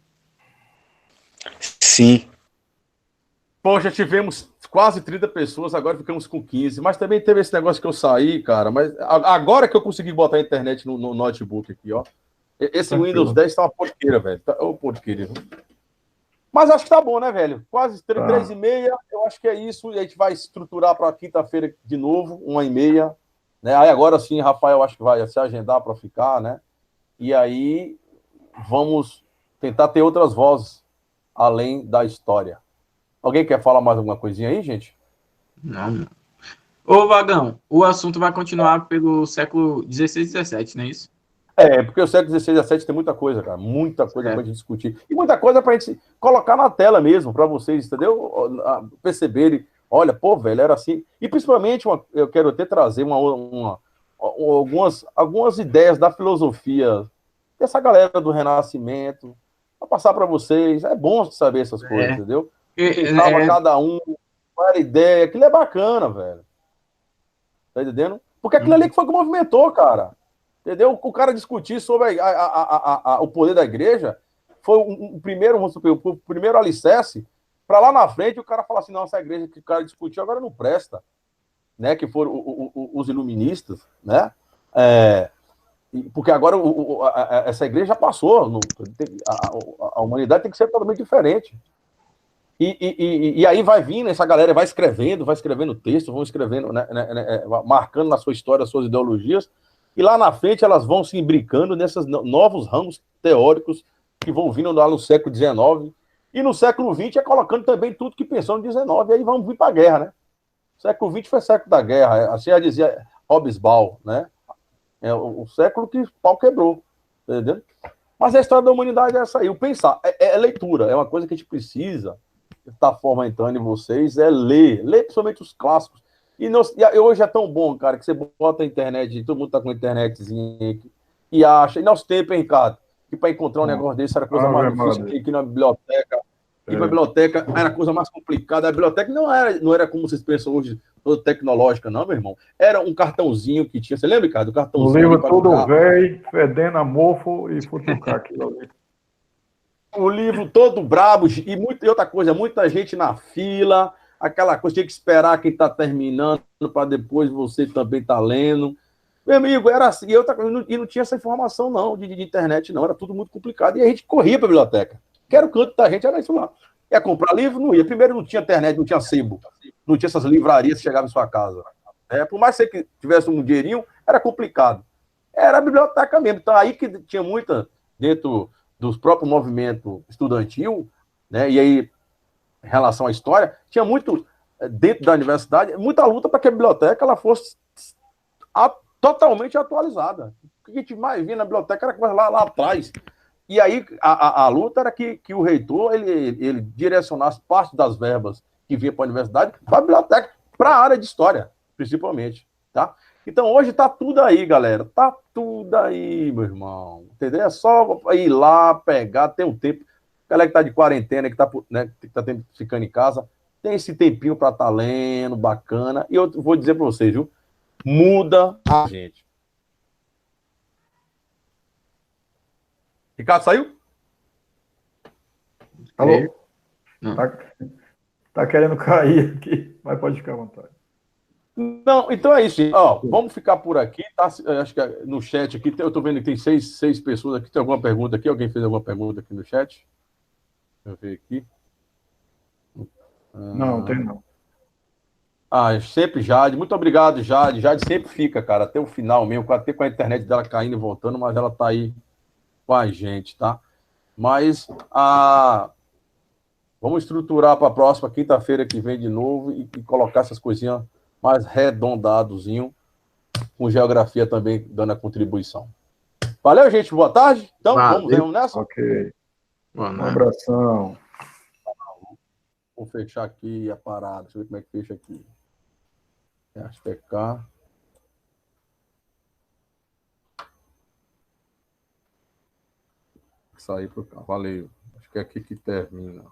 Sim. Poxa, tivemos quase 30 pessoas, agora ficamos com 15. Mas também teve esse negócio que eu saí, cara. Mas agora que eu consegui botar a internet no notebook aqui, ó. Esse Windows 10 tá uma porqueira, velho. Ô, porqueira. Mas acho que tá bom, né, velho? Quase 3h30, eu acho que é isso. E a gente vai estruturar para quinta-feira de novo, 1h30. Né? Aí agora sim, Rafael, acho que vai se agendar para ficar, né? E aí vamos tentar ter outras vozes além da história. Alguém quer falar mais alguma coisinha aí, gente? Não. Ô, Vagão, o assunto vai continuar pelo século XVI e XVII, não é isso? Porque o século XVI e XVII tem muita coisa, cara. Muita coisa pra gente discutir. E muita coisa pra gente colocar na tela mesmo, pra vocês, entendeu? Perceberem. Olha, pô, velho, era assim. E principalmente, eu quero até trazer algumas ideias da filosofia dessa galera do Renascimento, pra passar pra vocês. É bom saber essas coisas, entendeu? Pensava cada um, qual era a ideia. Aquilo é bacana, velho. Tá entendendo? Porque aquilo ali que foi que movimentou, cara. Entendeu? O cara discutir sobre o poder da igreja foi o primeiro alicerce para lá na frente o cara falar assim, não, essa igreja que o cara discutiu agora não presta, né? Que foram os iluministas, né? Porque agora essa igreja já passou, a humanidade tem que ser totalmente diferente. E aí vai vindo, essa galera vai escrevendo texto, vão escrevendo, né, marcando na sua história as suas ideologias, e lá na frente elas vão se imbricando nesses novos ramos teóricos que vão vindo lá no século XIX, e no século XX colocando também tudo que pensou no XIX, e aí vamos vir para a guerra, né? O século XX foi o século da guerra, assim já dizia Hobsbawm, né? É o século que o pau quebrou, entendeu? Mas a história da humanidade é essa aí, o pensar, é leitura, é uma coisa que a gente precisa estar fomentando em vocês, é ler principalmente os clássicos. E hoje é tão bom, cara, que você bota a internet, todo mundo tá com a internetzinha aqui, e acha. E nosso tempo, hein, Ricardo? Que para encontrar um negócio desse era a coisa mais difícil que na biblioteca. E na biblioteca era a coisa mais complicada. A biblioteca não era como vocês pensam hoje, toda tecnológica, não, meu irmão. Era um cartãozinho que tinha. Você lembra, Ricardo? O cartãozinho. O livro todo velho, fedendo a mofo e futucar aquilo ali. O livro todo brabo, e outra coisa, muita gente na fila, aquela coisa, tinha que esperar quem está terminando para depois você também estar lendo. Meu amigo, era assim, e não tinha essa informação, não, de internet, não, era tudo muito complicado, e a gente corria para a biblioteca, que era o canto da gente, era isso lá. Ia comprar livro? Não ia. Primeiro não tinha internet, não tinha sebo, não tinha essas livrarias que chegavam em sua casa. Por mais que você tivesse um dinheirinho, era complicado. Era a biblioteca mesmo. Então, aí que tinha muita, dentro dos próprios movimentos estudantil, né, e aí, em relação à história, tinha muito, dentro da universidade, muita luta para que a biblioteca ela fosse totalmente atualizada. O que a gente mais via na biblioteca era coisa lá atrás. E aí a luta era que o reitor ele direcionasse parte das verbas que vinha para a universidade para a biblioteca, para a área de história, principalmente. Tá? Então hoje está tudo aí, galera. Está tudo aí, meu irmão. Entendeu? É só ir lá, pegar, tem um tempo. A galera que está de quarentena, que está, né, ficando em casa, tem esse tempinho para estar lendo, bacana. E eu vou dizer para vocês, viu? Muda a gente. Ricardo saiu? Alô? Tá querendo cair aqui, mas pode ficar à vontade. Não, então é isso, gente. Ó, vamos ficar por aqui, tá? Acho que no chat aqui, eu tô vendo que tem seis pessoas aqui. Tem alguma pergunta aqui? Alguém fez alguma pergunta aqui no chat? Deixa eu ver aqui. Não, tem não. Sempre Jade. Muito obrigado, Jade. Jade sempre fica, cara, até o final mesmo, até com a internet dela caindo e voltando, mas ela tá aí com a gente, tá? Mas vamos estruturar para a próxima quinta-feira que vem de novo e colocar essas coisinhas mais redondadozinho, com geografia também dando a contribuição. Valeu, gente. Boa tarde. Então, vamos nessa? Ok. Um abração. Vou fechar aqui a parada. Deixa eu ver como é que fecha aqui. PK. Sair para cá. Valeu. Acho que é aqui que termina.